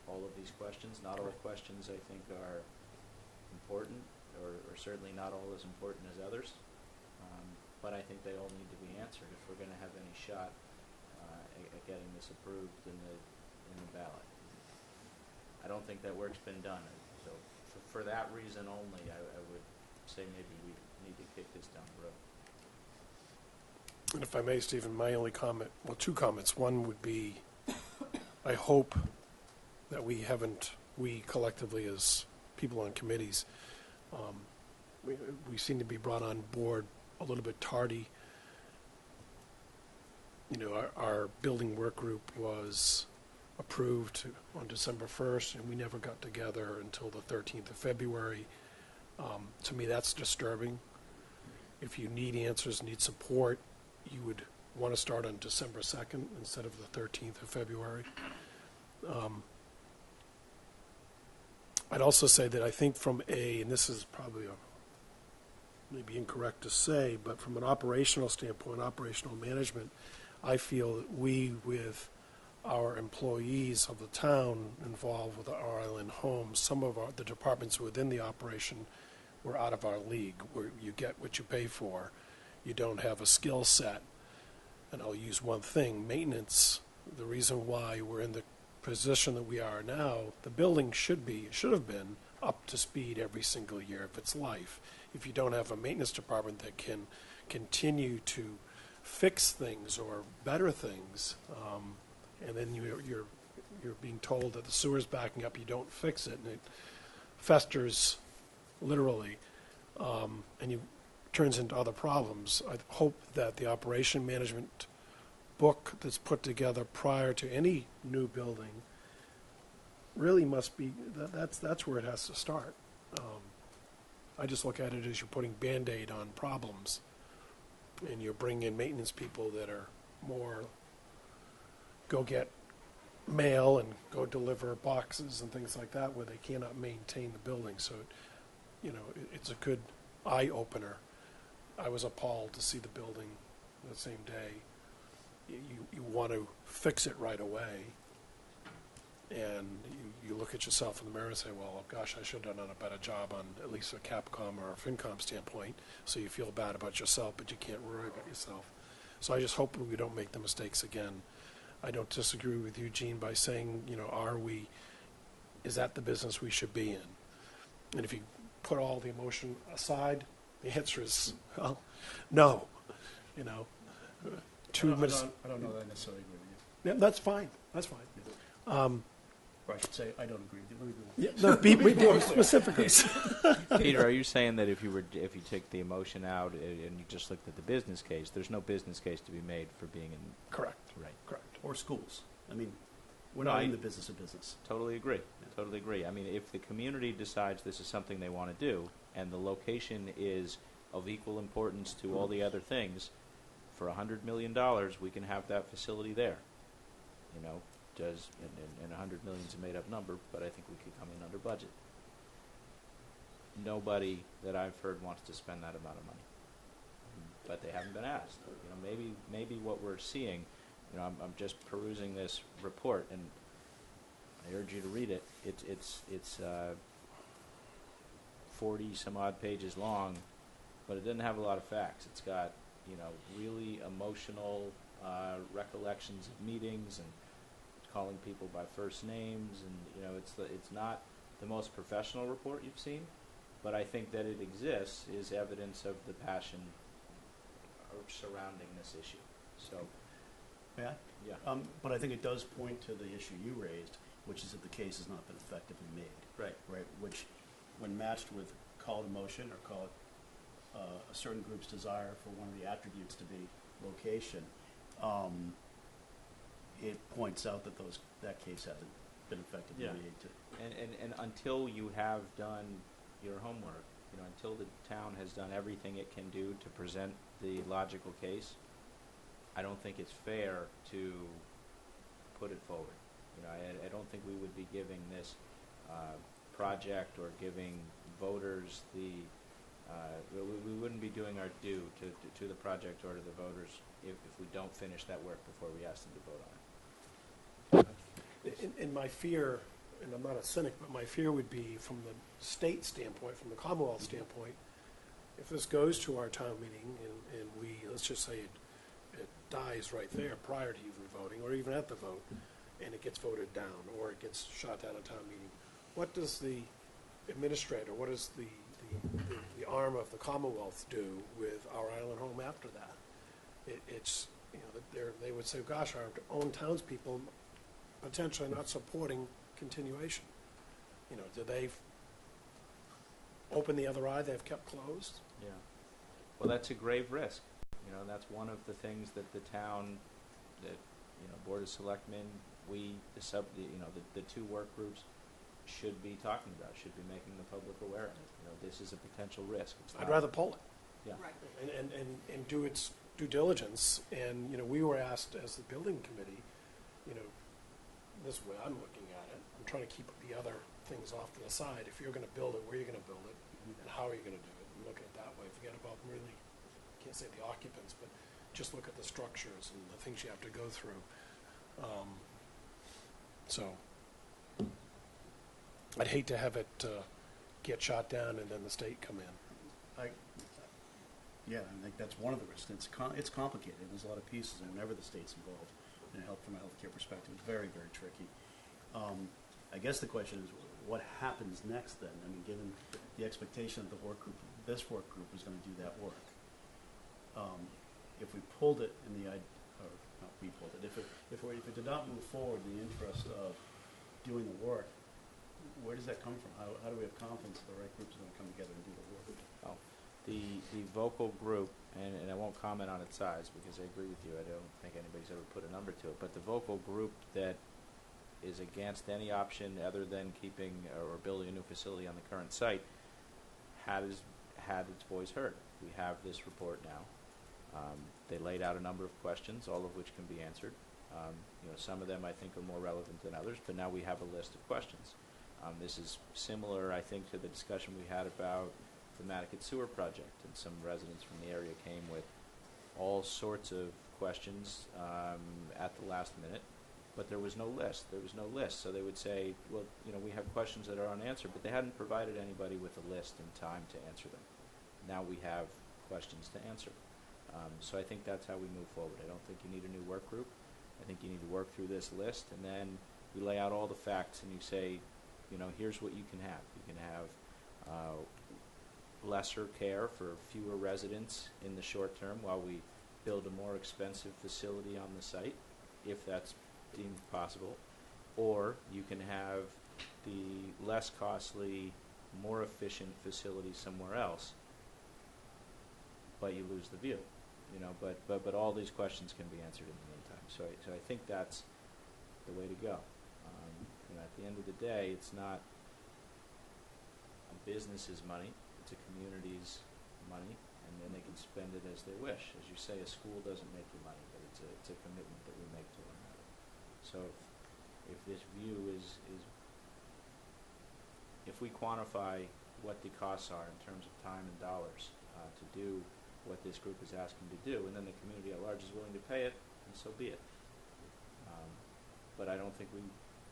all of these questions. Not all questions, I think, are important, or certainly not all as important as others. But I think they all need to be answered if we're going to have any shot at getting this approved in the ballot. I don't think that work's been done. So for that reason only, I would say maybe we need to kick this down the road. And if I may, Stephen, my only comment, well, 2 comments. One would be, I hope that we collectively as people on committees, we seem to be brought on board a little bit tardy. Our building work group was approved on December 1st, and we never got together until the 13th of February. To me, that's disturbing. If you need answers, need support, you would want to start on December 2nd instead of the 13th of February. I'd also say that I think and this is probably maybe incorrect to say, but from an operational standpoint, operational management, I feel that we, with our employees of the town involved with our Island Homes, some of the departments within the operation were out of our league, where you get what you pay for. You don't have a skill set. And I'll use one thing, maintenance. The reason why we're in the position that we are now, the building should have been up to speed every single year of its life. If you don't have a maintenance department that can continue to fix things or better things, and then you're being told that the sewer's backing up, you don't fix it, and it festers literally, and you turns into other problems. I hope that the operation management book that's put together prior to any new building really must be, that's where it has to start. I just look at it as you're putting Band-Aid on problems, and you're bringing in maintenance people that are more go get mail and go deliver boxes and things like that, where they cannot maintain the building. So, it's a good eye-opener. I was appalled to see the building the same day. You want to fix it right away, and you you look at yourself in the mirror and say, well, gosh, I should have done a better job on at least a Capcom or a FinCom standpoint, so you feel bad about yourself, but you can't worry about yourself. So I just hope we don't make the mistakes again. I don't disagree with you, Gene, by saying, is that the business we should be in? And if you put all the emotion aside, the answer is, well, no. I don't know that I necessarily agree with you. Yeah, that's fine. That's fine. Or I should say, I don't agree with you. Let me Yeah, no, be more specifically. Peter, are you saying that if you take the emotion out and you just looked at the business case, there's no business case to be made for being in? Correct. Right. Correct. Or schools. I mean, we're No, not I- in the business of business. Totally agree. Totally agree. I mean, if the community decides this is something they want to do, and the location is of equal importance to all the other things, for $100 million, we can have that facility there. And $100 million is a made-up number, but I think we could come in under budget. Nobody that I've heard wants to spend that amount of money, but they haven't been asked. Maybe what we're seeing. I'm just perusing this report, and I urge you to read it. It's 40 some odd pages long, but it doesn't have a lot of facts. It's got really emotional recollections of meetings and calling people by first names, and it's not the most professional report you've seen, but I think that it exists is evidence of the passion surrounding this issue. So. May I? Yeah. But I think it does point to the issue you raised, which is that the case has not been effectively made. Right. Right. Which, when matched with call it emotion or call it a certain group's desire for one of the attributes to be location, it points out that that case hasn't been effectively Yeah. made. And until you have done your homework, until the town has done everything it can do to present the logical case, I don't think it's fair to put it forward. I don't think we would be giving this project or giving voters we wouldn't be doing our due to the project or to the voters if we don't finish that work before we ask them to vote on it. In my fear, and I'm not a cynic, but my fear would be from the state standpoint, from the Commonwealth standpoint, if this goes to our town meeting and we, let's just say it dies right there prior to even voting, or even at the vote, and it gets voted down, or it gets shot down at town meeting, what does the administrator, what does the arm of the Commonwealth do with our island home after that? It's, they would say, gosh, our own townspeople potentially not supporting continuation. Do they open the other eye they've kept closed? Yeah. Well, that's a grave risk. That's one of the things that the town, Board of Selectmen, the two work groups should be talking about, should be making the public aware of it. This is a potential risk. I'd rather pull it. Yeah. Right. And do its due diligence. And, we were asked as the building committee, this is the way I'm looking at it. I'm trying to keep the other things off to the side. If you're going to build it, where are you going to build it? And how are you going to do it? And look at it that way. Forget about really, can't say the occupants, but just look at the structures and the things you have to go through. So I'd hate to have it get shot down and then the state come in. Yeah, I think that's one of the risks. It's complicated. There's a lot of pieces, and whenever the state's involved, and help from a healthcare perspective, it's very, very tricky. I guess the question is, what happens next then? I mean, given the expectation that this work group is going to do that work. If we pulled it in the, or not we pulled it, if it did not move forward in the interest of doing the work, where does that come from? How do we have confidence that the right groups are going to come together and do the work? Oh, the vocal group, and I won't comment on its size because I agree with you. I don't think anybody's ever put a number to it. But the vocal group that is against any option other than keeping or building a new facility on the current site had its voice heard. We have this report now. They laid out a number of questions, all of which can be answered. Some of them I think are more relevant than others, but now we have a list of questions. This is similar, I think, to the discussion we had about the Nantucket sewer project, and some residents from the area came with all sorts of questions at the last minute but there was no list. There was no list. So they would say, well, we have questions that are unanswered, but they hadn't provided anybody with a list in time to answer them. Now we have questions to answer. So I think that's how we move forward. I don't think you need a new work group. I think you need to work through this list, and then you lay out all the facts, and you say, here's what you can have. You can have lesser care for fewer residents in the short term while we build a more expensive facility on the site, if that's deemed possible. Or you can have the less costly, more efficient facility somewhere else, but you lose the view. But all these questions can be answered in the meantime. So I think that's the way to go. At the end of the day, it's not a business's money, it's a community's money, and then they can spend it as they wish. As you say, a school doesn't make you money, but it's a commitment that we make to one another. So if this view is if we quantify what the costs are in terms of time and dollars to do what this group is asking to do, and then the community at large is willing to pay it, and so be it. But I don't think we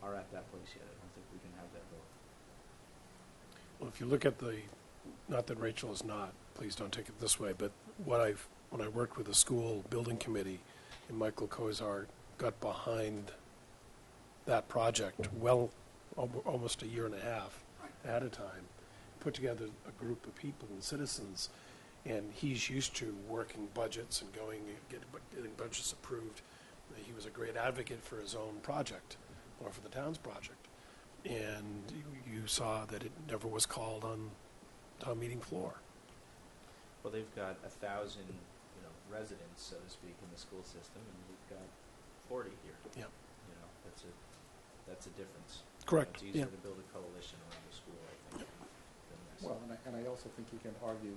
are at that place yet. I don't think we can have that vote. Well, if you look at not that Rachel is not, please don't take it this way, but when I worked with the school building committee, and Michael Kozar got behind that project almost a year and a half at a time, put together a group of people and citizens, and he's used to working budgets and getting budgets approved. He was a great advocate for his own project, or for the town's project. And you saw that it never was called on town meeting floor. Well, they've got 1,000, residents, so to speak, in the school system, and we've got 40 here. Yeah. That's a difference. Correct. It's easier Yeah. to build a coalition around the school, I think, than this. Well, and I also think you can argue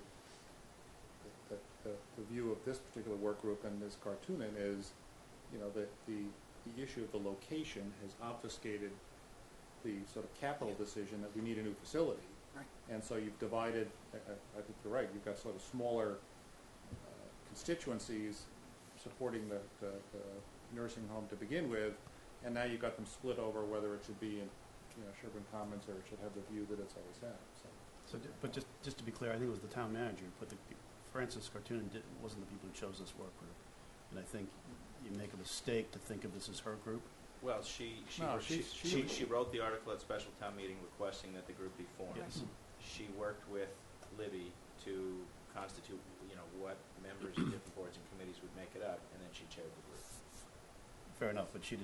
that the view of this particular work group and this cartooning is, that the issue of the location has obfuscated the sort of capital decision that we need a new facility. Right. And so you've divided, I think you're right, you've got sort of smaller constituencies supporting the nursing home to begin with, and now you've got them split over whether it should be in Sherburne Commons or it should have the view that it's always had. But just to be clear, I think it was the town manager who put Francis Cartoonan wasn't the people who chose this work group. And I think you make a mistake to think of this as her group. Well, she wrote the article at special town meeting requesting that the group be formed. Yes. She worked with Libby to constitute, what members of different boards and committees would make it up, and then she chaired the group. Fair enough, but she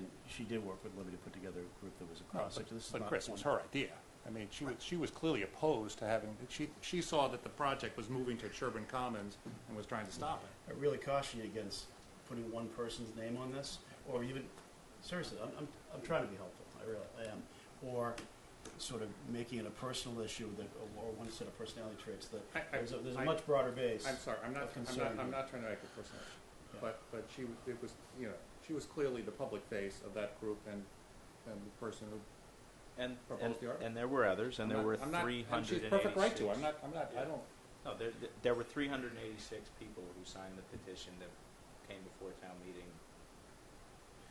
did work with Libby to put together a group that was across. But Chris, it was her idea. I mean, she was clearly opposed to having, she saw that the project was moving to Sherburne Commons and was trying to stop it. I really caution you against putting one person's name on this, or even, seriously, I'm trying to be helpful, I am, or sort of making it a personal issue or one set of personality traits that there's a much broader base. I'm sorry, I'm not trying to make it personal, Yeah. but she was clearly the public face of that group and the person who proposed the article. And there were others, and there were 386. And she's perfect right to. I don't. No, there were 386 people who signed the petition that came before town meeting.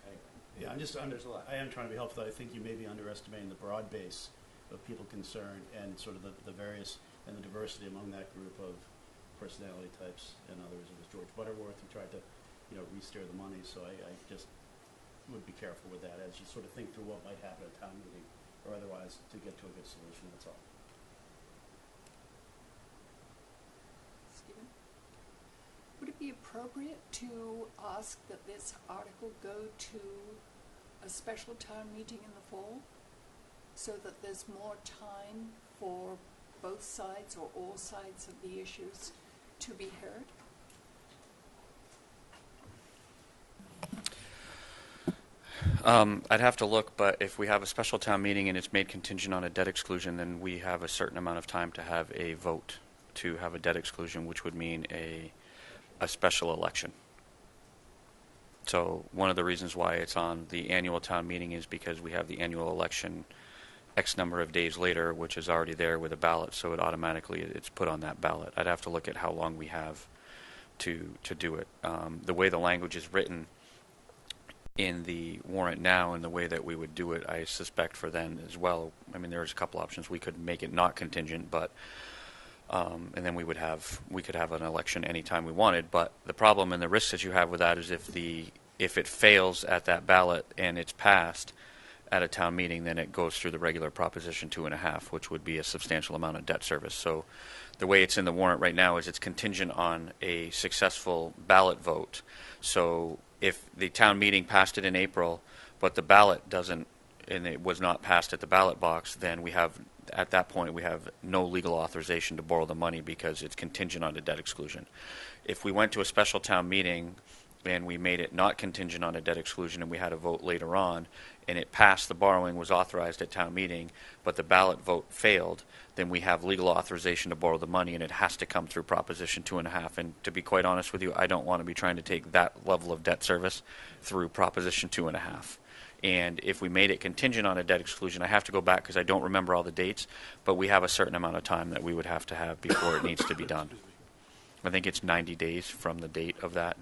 Anyway, Yeah, there's a lot. I am trying to be helpful. I think you may be underestimating the broad base of people concerned and sort of the various and the diversity among that group of personality types and others. It was George Butterworth who tried to, re-steer the money. So I just would be careful with that as you sort of think through what might happen at town meeting or otherwise to get to a good solution. That's all. Stephen? Would it be appropriate to ask that this article go to a special town meeting in the fall so that there's more time for both sides or all sides of the issues to be heard? I'd have to look, but if we have a special town meeting and it's made contingent on a debt exclusion, then we have a certain amount of time to have a vote to have a debt exclusion, which would mean a special election. So one of the reasons why it's on the annual town meeting is because we have the annual election X number of days later, which is already there with a ballot, so it's put on that ballot. I'd have to look at how long we have to do it. The way the language is written, in the warrant now and the way that we would do it, I suspect for then as well. I mean, there's a couple options. We could make it not contingent, but and then we could have an election anytime we wanted. But the problem and the risk that you have with that is if it fails at that ballot and it's passed at a town meeting, then it goes through the regular Proposition 2.5, which would be a substantial amount of debt service. So the way it's in the warrant right now is it's contingent on a successful ballot vote. So if the town meeting passed it in April, but the ballot doesn't, and it was not passed at the ballot box, then at that point we have no legal authorization to borrow the money because it's contingent on a debt exclusion. If we went to a special town meeting and we made it not contingent on a debt exclusion and we had a vote later on and it passed, the borrowing was authorized at town meeting, but the ballot vote failed, then we have legal authorization to borrow the money, and it has to come through Proposition 2.5. And to be quite honest with you, I don't want to be trying to take that level of debt service through Proposition 2.5. And if we made it contingent on a debt exclusion, I have to go back because I don't remember all the dates, but we have a certain amount of time that we would have to have before it needs to be done. I think it's 90 days from the date of that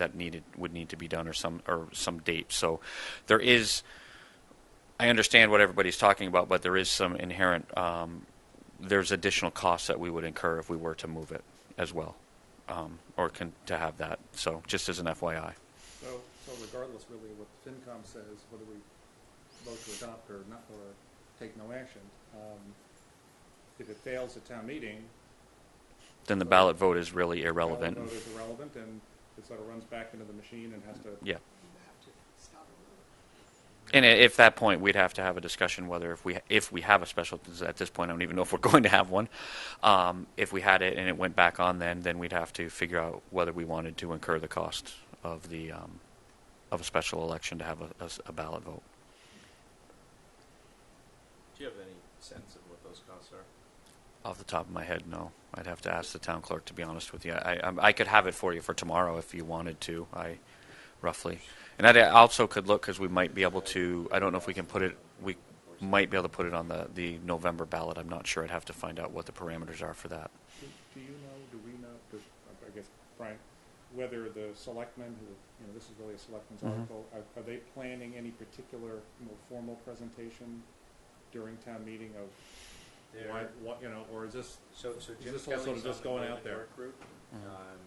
would need to be done, or some date. So there is. I understand what everybody's talking about, but there is some inherent. There's additional costs that we would incur if we were to move it as well, to have that. So just as an FYI. So regardless, really, of what FinCom says, whether we vote to adopt or not, or take no action, if it fails at town meeting, Then the ballot vote is really irrelevant. the ballot vote is irrelevant, and it sort of runs back into the machine and has to. Yeah. You have to start over. And at that point, we'd have to have a discussion whether if we have a special, at this point, I don't even know if we're going to have one. If we had it and it went back on then we'd have to figure out whether we wanted to incur the cost of of a special election to have a ballot vote. Do you have any sense of what those costs are? Off the top of my head, no. I'd have to ask the town clerk, to be honest with you. I could have it for you for tomorrow if you wanted to, roughly. And I also could look, because we might be able to, I don't know if we can put it, we might be able to put it on the November ballot. I'm not sure. I'd have to find out what the parameters are for that. Do we know, I guess, Brian, whether the selectmen, this is really a selectmen's Mhm. article, are they planning any particular, formal presentation during town meeting of what, or is this? So Jim this all sort Kelly's of just on the going out building there? work group. Mhm.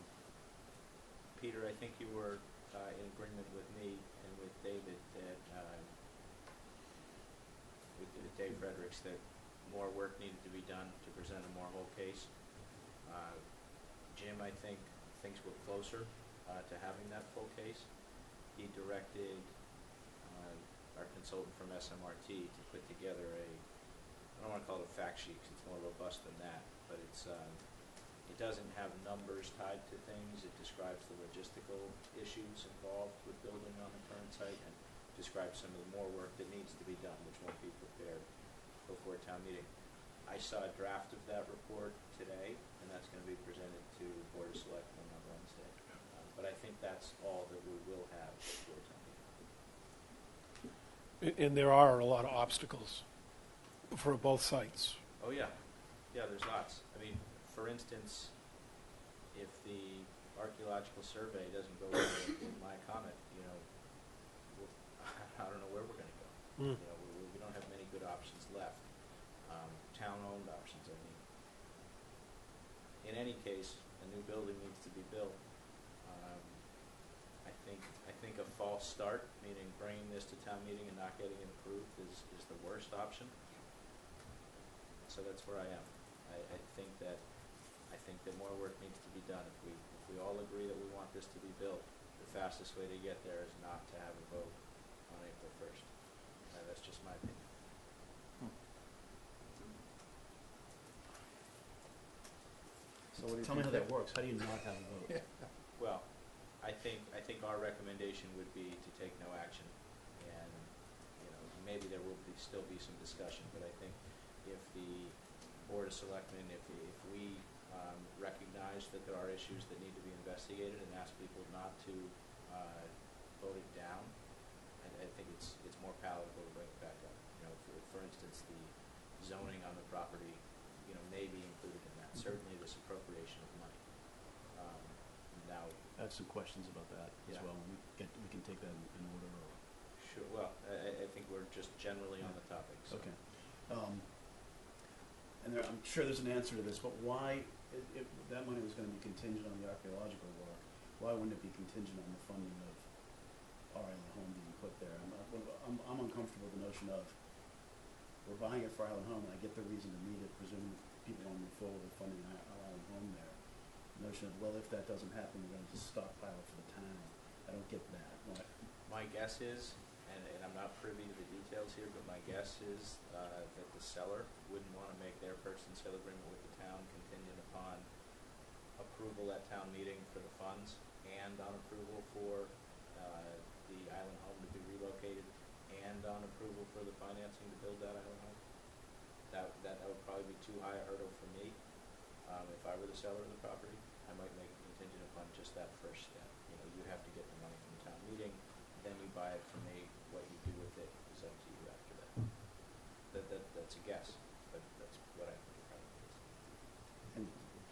Peter, I think you were in agreement with me and with David that with Dave Fredericks that more work needed to be done to present a more whole case. Jim, I think, thinks we're closer to having that full case. He directed our consultant from SMRT to put together I don't want to call it a fact sheet because it's more robust than that, but it doesn't have numbers tied to things. It describes the logistical issues involved with building on the current site and describes some of the more work that needs to be done, which won't be prepared before town meeting. I saw a draft of that report today, and that's going to be presented to Board of Selectmen on Wednesday. But I think that's all that we will have before town meeting. And there are a lot of obstacles for both sites. Oh, yeah. Yeah, there's lots. I mean, for instance, if the archaeological survey doesn't go in my comment, I don't know where we're going to go. Mm. We don't have many good options left. Town-owned options, I mean. In any case, a new building needs to be built. I think a false start, meaning bringing this to town meeting and not getting it approved, is the worst option. So that's where I am. I think that more work needs to be done. If we all agree that we want this to be built, the fastest way to get there is not to have a vote on April 1st. That's just my opinion. So what do you Tell me think how that works. How do you not have a vote? Well, I think our recommendation would be to take no action, and maybe there will still be some discussion. But I think if the Board of Selectmen, if we recognize that there are issues that need to be investigated and ask people not to vote it down, I think it's more palatable to bring it back up. For instance, the zoning on the property, may be included in that. Certainly, this appropriation of money. Now, I have some questions about that as Yeah. well. We can take that in order. Or sure, well, I think we're just generally on the topic, so. Okay. And I'm sure there's an answer to this, but why, if that money was going to be contingent on the archaeological work, why wouldn't it be contingent on the funding of our Island Home being put there? I'm uncomfortable with the notion of, we're buying it for Island Home, and I get the reason to need it, presuming people want to move forward with funding our Island Home there. The notion of, well, if that doesn't happen, we're going to just stockpile for the town. I don't get that. Why? My guess is, and I'm not privy to the details here, but my guess is that the seller wouldn't want to make their purchase and sale agreement with the town contingent upon approval at town meeting for the funds and on approval for the Island Home to be relocated and on approval for the financing to build that Island Home. That would probably be too high a hurdle for me. If I were the seller of the property, I might make it contingent upon just that first step. You know, you have to get the money from the town meeting, then you buy it from me. What you do with it is up to you after that. That's a guess, but that's what I think it probably is. And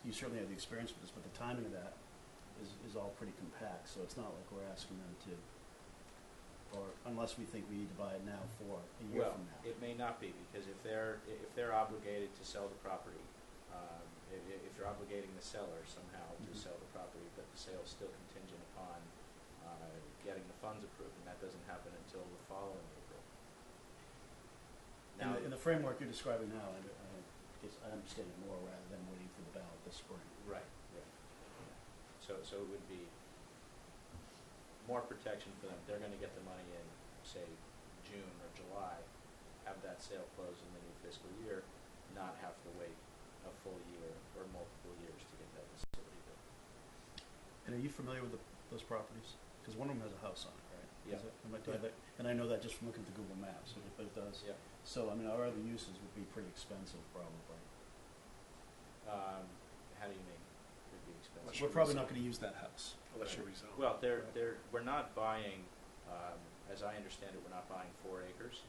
you certainly have the experience with this, but the timing of that is all pretty compact, so it's not like we're asking them to, or unless we think we need to buy it now for a year from now. Well, it may not be, because if they're obligated to sell the property, if you're obligating the seller somehow to sell the property, but the sale is still contingent upon getting the funds approved, and that doesn't happen until the following April. Now, In the framework you're describing now, I guess I understand it more rather than waiting for the ballot this spring. right. So it would be more protection for them. They're going to get the money in, say, June or July, have that sale close in the new fiscal year, not have to wait a full year or multiple years to get that facility built. And are you familiar with those properties? Because one of them has a house on it, right? Yeah. Is it? And I know that just from looking at the Google Maps, but it does. Yeah. So, I mean, our other uses would be pretty expensive, probably. How do you mean? Would be expensive? We're probably not going to use that house. Unless you rezone. Well, we're not buying, as I understand it, we're not buying 4 acres.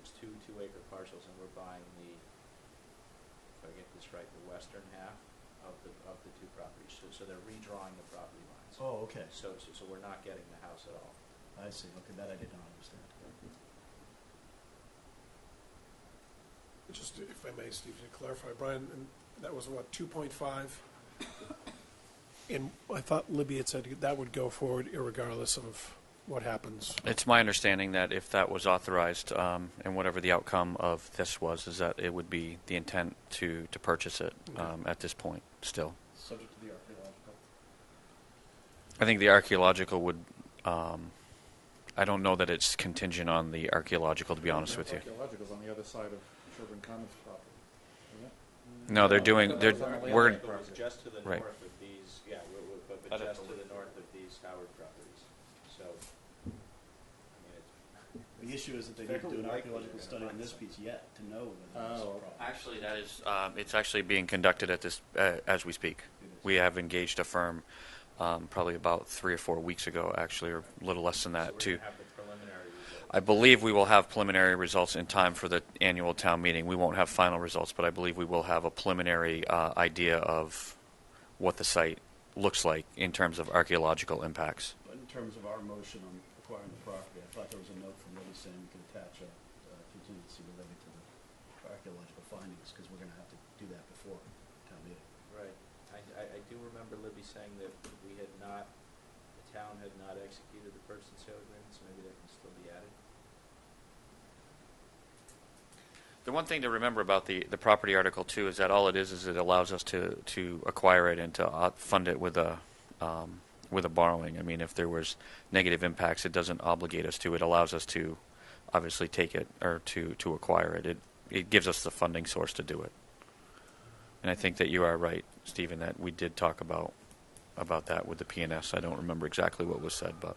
It's 2 2-acre parcels, and we're buying if I get this right, the western half of the 2 properties. So they're redrawing the property lines. Oh, okay. So we're not getting the house at all. I see. Okay, that I did not understand. Just, if I may, Steve, to clarify, Brian, and that was what, 2.5? And I thought Libby had said that would go forward irregardless of what happens. It's my understanding that if that was authorized, and whatever the outcome of this was, is that it would be the intent to purchase it at this point still. Subject to the archaeological. I think the archaeological would, I don't know that it's contingent on the archaeological, to be honest with you. Archaeological's on the other side of Sherburne Commons property, isn't it? No, we're, It was just to the Right. north of these, but I'd have just to to the north of these Howard properties. So, I mean, it's The issue is that they didn't do an archaeological study on this piece yet to know whether this is a problem. actually, that is, it's actually being conducted at this, as we speak. We have engaged a firm, probably about 3 or 4 weeks ago, actually, or a little less than so that, we're to, going to have the preliminary results. I believe we will have preliminary results in time for the annual town meeting. We won't have final results, but I believe we will have a preliminary idea of what the site looks like in terms of archaeological impacts. But in terms of our motion on acquiring the property, I thought there was a note from Libby saying we could attach a contingency related to the archaeological findings, because we're going to have to do that before town meeting. Right. I do remember Libby saying that the town had not executed the purchase and sale agreement, so maybe that can still be added. The one thing to remember about the property article too is that all it is it allows us to acquire it and to fund it with a borrowing. I mean, if there was negative impacts, it doesn't obligate us to. It allows us to obviously take it or to acquire it. It gives us the funding source to do it. And I think that you are right, Stephen, that we did talk about that with the P&S. I don't remember exactly what was said, but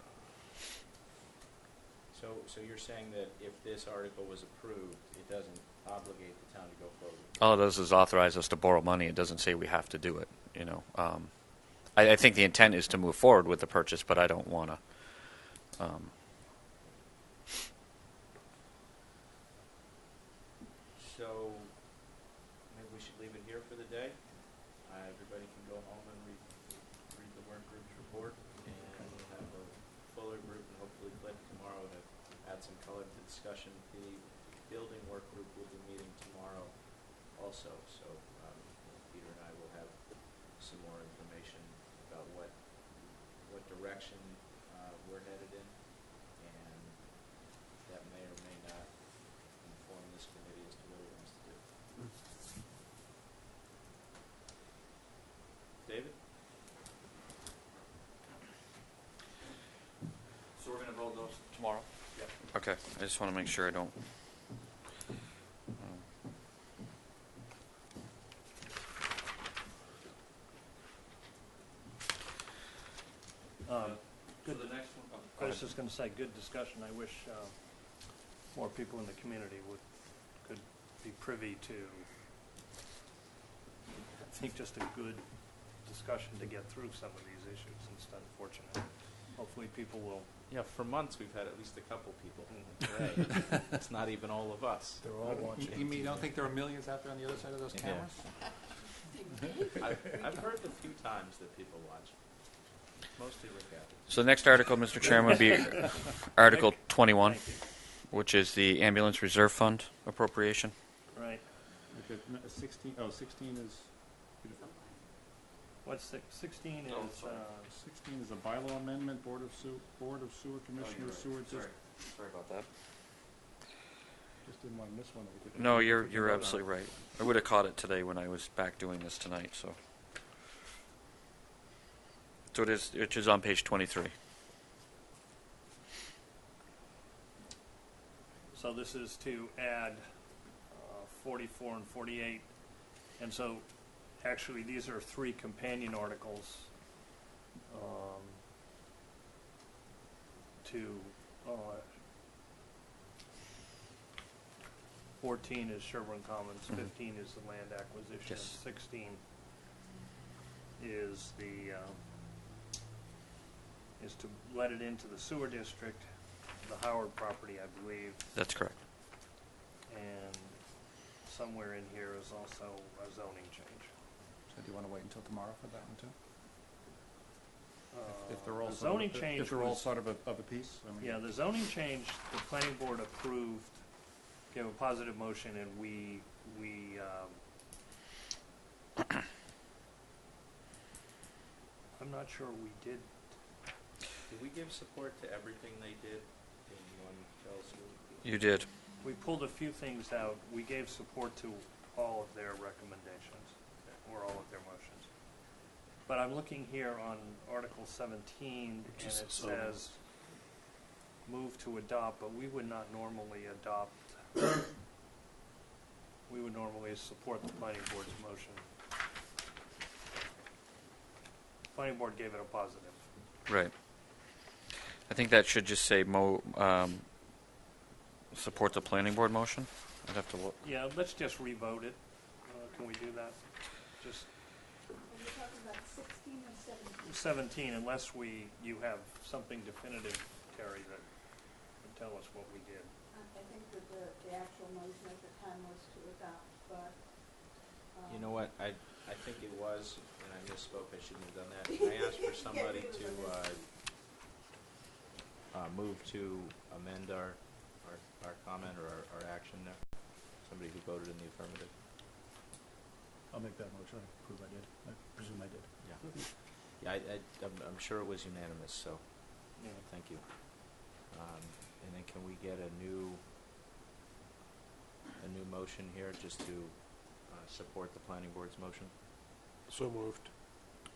So you're saying that if this article was approved, it doesn't obligate the town to go forward? all it does is authorize us to borrow money. It doesn't say we have to do it. You know, I think the intent is to move forward with the purchase, but I don't want to. So maybe we should leave it here for the day. Everybody can go home and read the work group's report, and we'll have a fuller group and hopefully Cliff tomorrow to add some color to the discussion. The building work group will be meeting tomorrow also, so Peter and I will have some more information about what direction we're headed in, and that may or may not inform this committee as to what it wants to do. David? So we're going to vote those tomorrow? Yep. Okay, I just want to make sure I don't. Good. So the next one. I was just going to say, good discussion. I wish more people in the community could be privy to, I think, just a good discussion to get through some of these issues. It's unfortunate. Hopefully people will. Yeah, for months we've had at least a couple people. Right. It's not even all of us. They're all watching. You mean you don't think there are millions out there on the other side of those Yeah. cameras? I've heard a few times that people watch. Mostly Rick Abbott. So the next article, Mr. Chairman, would be Article 21, Thank you. which is the Ambulance Reserve Fund appropriation. Right. Okay, 16 is, What's 16 is, Oh, sorry. 16 is a bylaw amendment, Board of Sewer Commissioners, Sewer District. Sorry about that. Just didn't want to miss one. That we could- No, we you're could vote on. absolutely right. I would have caught it today when I was back doing this tonight. So it is, which is on page 23. so this is to add 44 and 48. And so actually these are 3 companion articles to 14 is Sherburne Commons, 15 is the land acquisition, Yes. and 16 is is to let it into the sewer district, the Howard property, I believe, That's correct. and somewhere in here is also a zoning change. So do you want to wait until tomorrow for that one too? If The they're all zoning change if they're all was- sort of a piece. I mean, Yeah, the zoning change, the planning board approved, gave a positive motion, and we I'm not sure we did. Did we give support to everything they did? Did anyone tell us? You did. We pulled a few things out. We gave support to all of their recommendations, or all of their motions. But I'm looking here on Article 17, and it Just so- says, move to adopt, but we would not normally adopt, we would normally support the planning board's motion. Planning board gave it a positive. Right. I think that should just say support the planning board motion. I'd have to look. Yeah, let's just revote it. Can we do that? Just Are you talking about 16 or 17? 17, unless you have something definitive, Terry, that would tell us what we did. I think that the actual motion at the time was to adopt, but. You know what, I think it was, and I misspoke, I shouldn't have done that. I asked for somebody to move to amend our comment or our action there. Somebody who voted in the affirmative. I'll make that motion. I prove I did. I presume I did. Yeah, I'm sure it was unanimous, so Yeah. thank you. And then can we get a new motion here just to support the planning board's motion? So moved.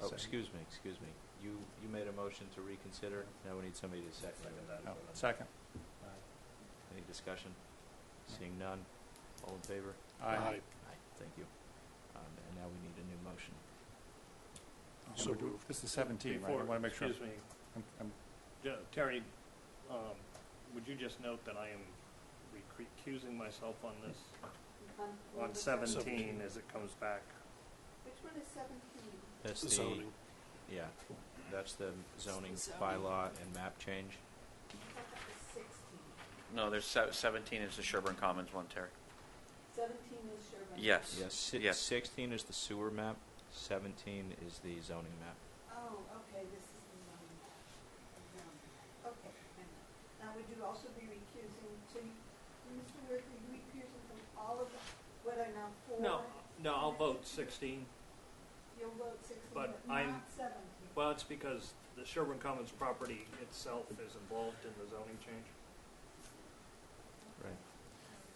Oh, Second. excuse me. You made a motion to reconsider. Now we need somebody to second it. Oh, second. Any discussion? Seeing none. All in favor? Aye. Aye. Thank you. And now we need a new motion. So So moved. this is 17, right? I Before- want to make sure. Excuse me, Terry, would you just note that I am recusing myself on this, on number 17 as it comes back? Which one is 17? That's The the zoning. Yeah, that's the zoning Zoning. bylaw and map change. I thought that was 16. No, there's 17 is the Sherburne Commons one, Terry. 17 is Sherburne. Yes. Yes, Yes. 16 is the sewer map. 17 is the zoning map. Oh, okay, this is the zoning map. Okay, hang on. Now, would you also be recusing two or three recusing from all of them, whether now four? No, I'll vote 16. You'll vote 16, But but I'm- not 17. Well, it's because the Sherburne Commons property itself is involved in the zoning change. Right.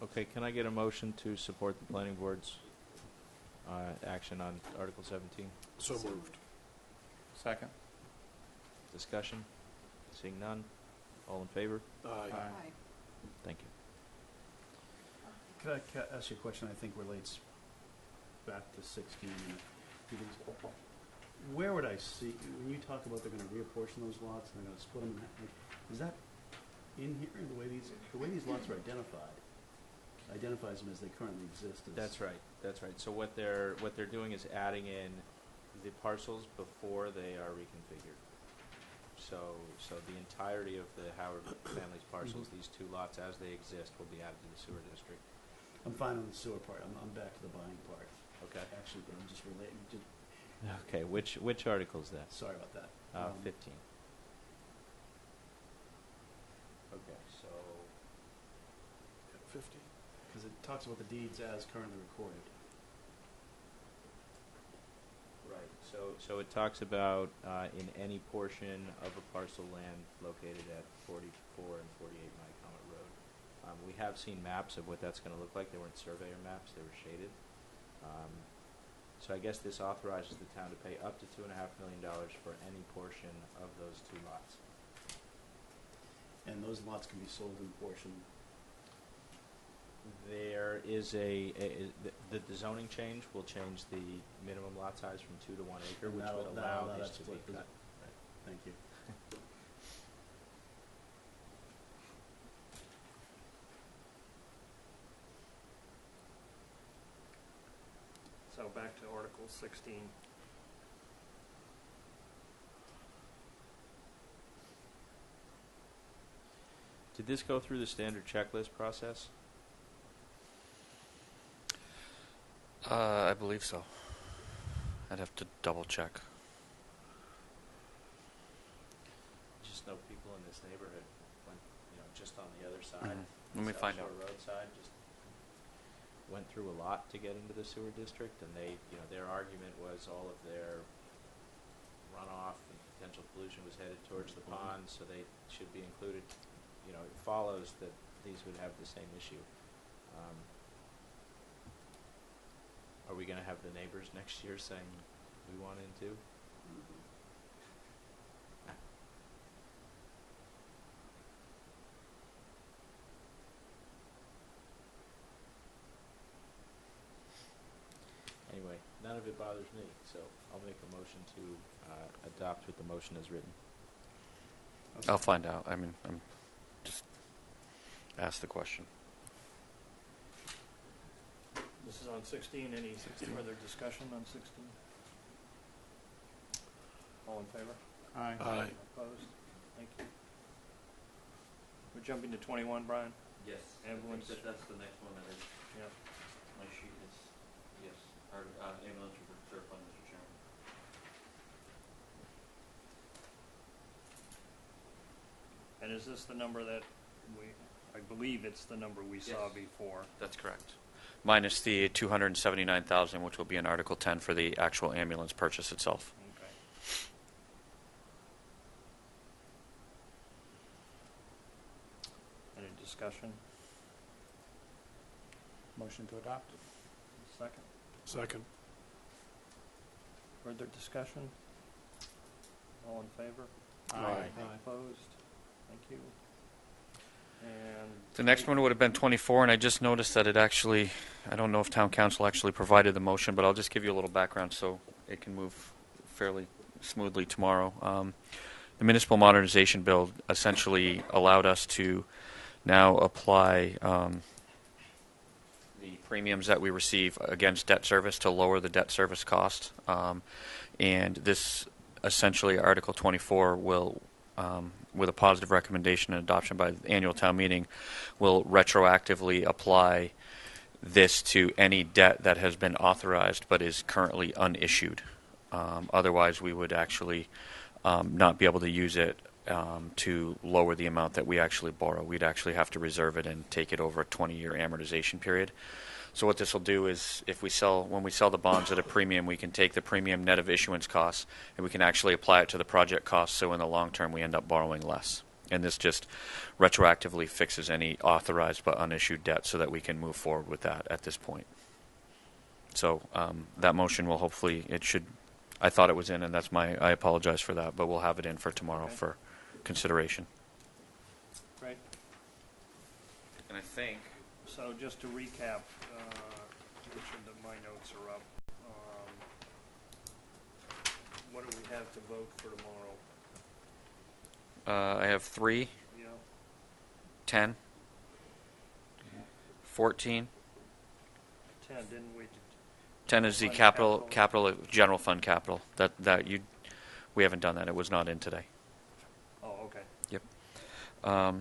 Okay, can I get a motion to support the planning board's action on Article 17? So moved. Second. Discussion? Seeing none? All in favor? Aye. Aye. Thank you. Can I ask you a question I think relates back to 16? Because where would I see, when you talk about they're going to reapportion those lots and they're going to split them in half, is that in here, the way these lots are identifies them as they currently exist? That's right. So what they're doing is adding in the parcels before they are reconfigured. So the entirety of the Howard family's parcels, these two lots as they exist, will be added to the sewer district. I'm fine on the sewer part. I'm back to the buying part. Okay. Actually, but I'm just relating. Okay. Which article is that? Sorry about that. 15. Okay. So 50. Because it talks about the deeds as currently recorded. right. So it talks about in any portion of a parcel land located at 44 and 48 Mycomet Road. We have seen maps of what that's going to look like. They weren't surveyor maps; they were shaded. So I guess this authorizes the town to pay up to $2.5 million for any portion of those two lots. And those lots can be sold in portion. There is the zoning change will change the minimum lot size from 2 to 1 acre, And which that'll would allow that this to split, be does cut. it? Right. Thank you. So back to Article 16. Did this go through the standard checklist process? I believe so. I'd have to double check. Just know people in this neighborhood went, just on the other side. Let me South find Shore out. Roadside, just went through a lot to get into the sewer district, and they, their argument was all of their runoff and potential pollution was headed towards the pond, so they should be included. It follows that these would have the same issue. Are we going to have the neighbors next year saying we want in too? Anyway, none of it bothers me, so I'll make a motion to adopt with the motion as written. I'll find out. I mean, I'm just ask the question. This is on 16. Any further discussion on 16? All in favor? Aye. Aye. Opposed? Thank you. We're jumping to 21, Brian? Yes. Ambulance. I think that's the next one that is, Yeah. my sheet is, yes, our ambulance reserve fund, Mr. Chairman. And is this the number that I believe it's the number we saw Yes. before? That's correct. Minus the $279,000, which will be in Article 10 for the actual ambulance purchase itself. Okay. Any discussion? Motion to adopt. Second? Second. Further discussion? All in favor? Aye. Opposed? Thank you. And The next one would have been 24, and I just noticed that it actually, I don't know if town council actually provided the motion, but I'll just give you a little background so it can move fairly smoothly tomorrow. The municipal modernization bill essentially allowed us to now apply the premiums that we receive against debt service to lower the debt service cost. And this essentially, Article 24 will, with a positive recommendation and adoption by the annual town meeting, will retroactively apply this to any debt that has been authorized but is currently unissued. Otherwise, we would actually not be able to use it to lower the amount that we actually borrow. We'd actually have to reserve it and take it over a 20-year amortization period. So what this will do is, when we sell the bonds at a premium, we can take the premium net of issuance costs, and we can actually apply it to the project costs. So in the long term, we end up borrowing less. And this just retroactively fixes any authorized but unissued debt, so that we can move forward with that at this point. So that motion will hopefully, it should. I thought it was in, and I apologize for that, but we'll have it in for tomorrow for consideration. Right. And I think. So just to recap, make sure that my notes are up. What do we have to vote for tomorrow? I have 3, Yeah. 10, 14. 10, didn't we? 10 is the Fund capital general fund capital. We haven't done that. It was not in today. Oh, okay. Yep.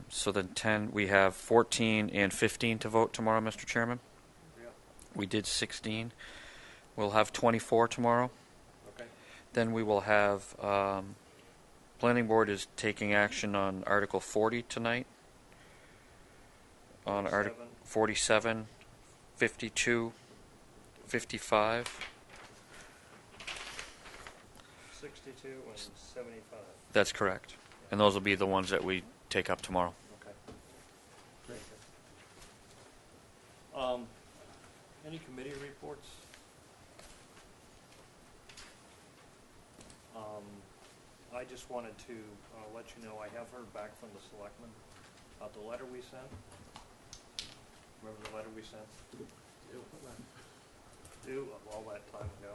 So then 10, we have 14 and 15 to vote tomorrow, Mr. Chairman. Yeah. We did 16. We'll have 24 tomorrow. Okay. Then we will have, Planning Board is taking action on Article 40 tonight. On Article 47, 52, 55. 62 and 75. That's correct. And those will be the ones that we take up tomorrow. Okay. Very good. Any committee reports? I just wanted to let you know I have heard back from the selectmen about the letter we sent. Remember the letter we sent? All that time ago.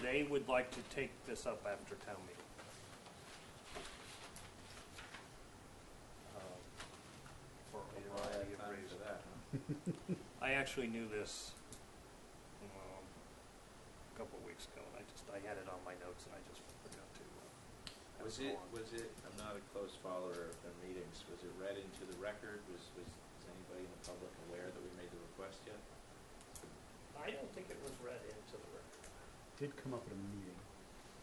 They would like to take this up after town meeting. For a variety of reasons. I actually knew this a couple of weeks ago, and I had it on my notes, and I just forgot to. Was it, I'm not a close follower of their meetings, was it read into the record? Was anybody in the public aware that we made the request yet? I don't think it was read into the record. Did come up at a meeting.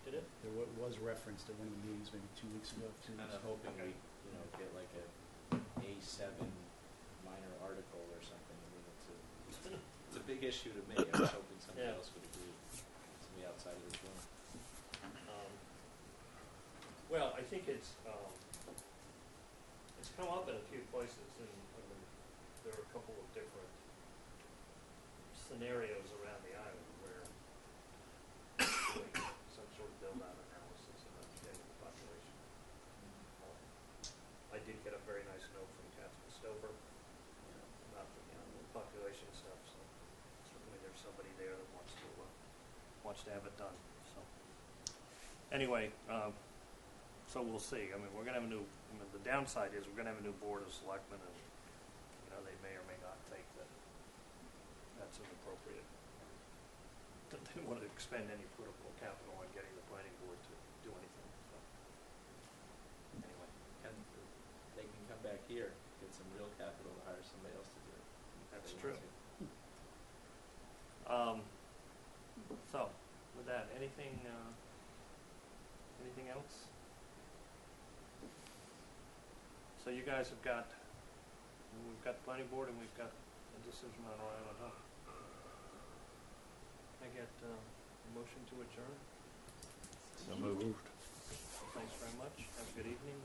Did it? There was referenced at one of the meetings maybe 2 weeks ago. Kind of hoping we, get like a A7 minor article or something. I mean, it's a big issue to me. I was hoping somebody Yeah. else would agree. Somebody outside of this room. Well, I think it's come up in a few places, and there are a couple of different scenarios around the island where doing some sort of build-out analysis and understanding the population. I did get a very nice note from Catherine Stover about the population stuff, so certainly there's somebody there that wants to have it done. So anyway, so we'll see. I mean, we're going to have a new. The downside is we're going to have a new board of selectmen, and they may or may not think that that's inappropriate. That they want to expend any political capital on getting the planning board to do anything. So anyway, They can come back here, get some real capital to hire somebody else to do it. that's They true. want to. So with that, anything else? So you guys have got, we've got the planning board and we've got a decision on Rhode Island, huh? Can I get a motion to adjourn? So moved. Thanks very much. Have a good evening.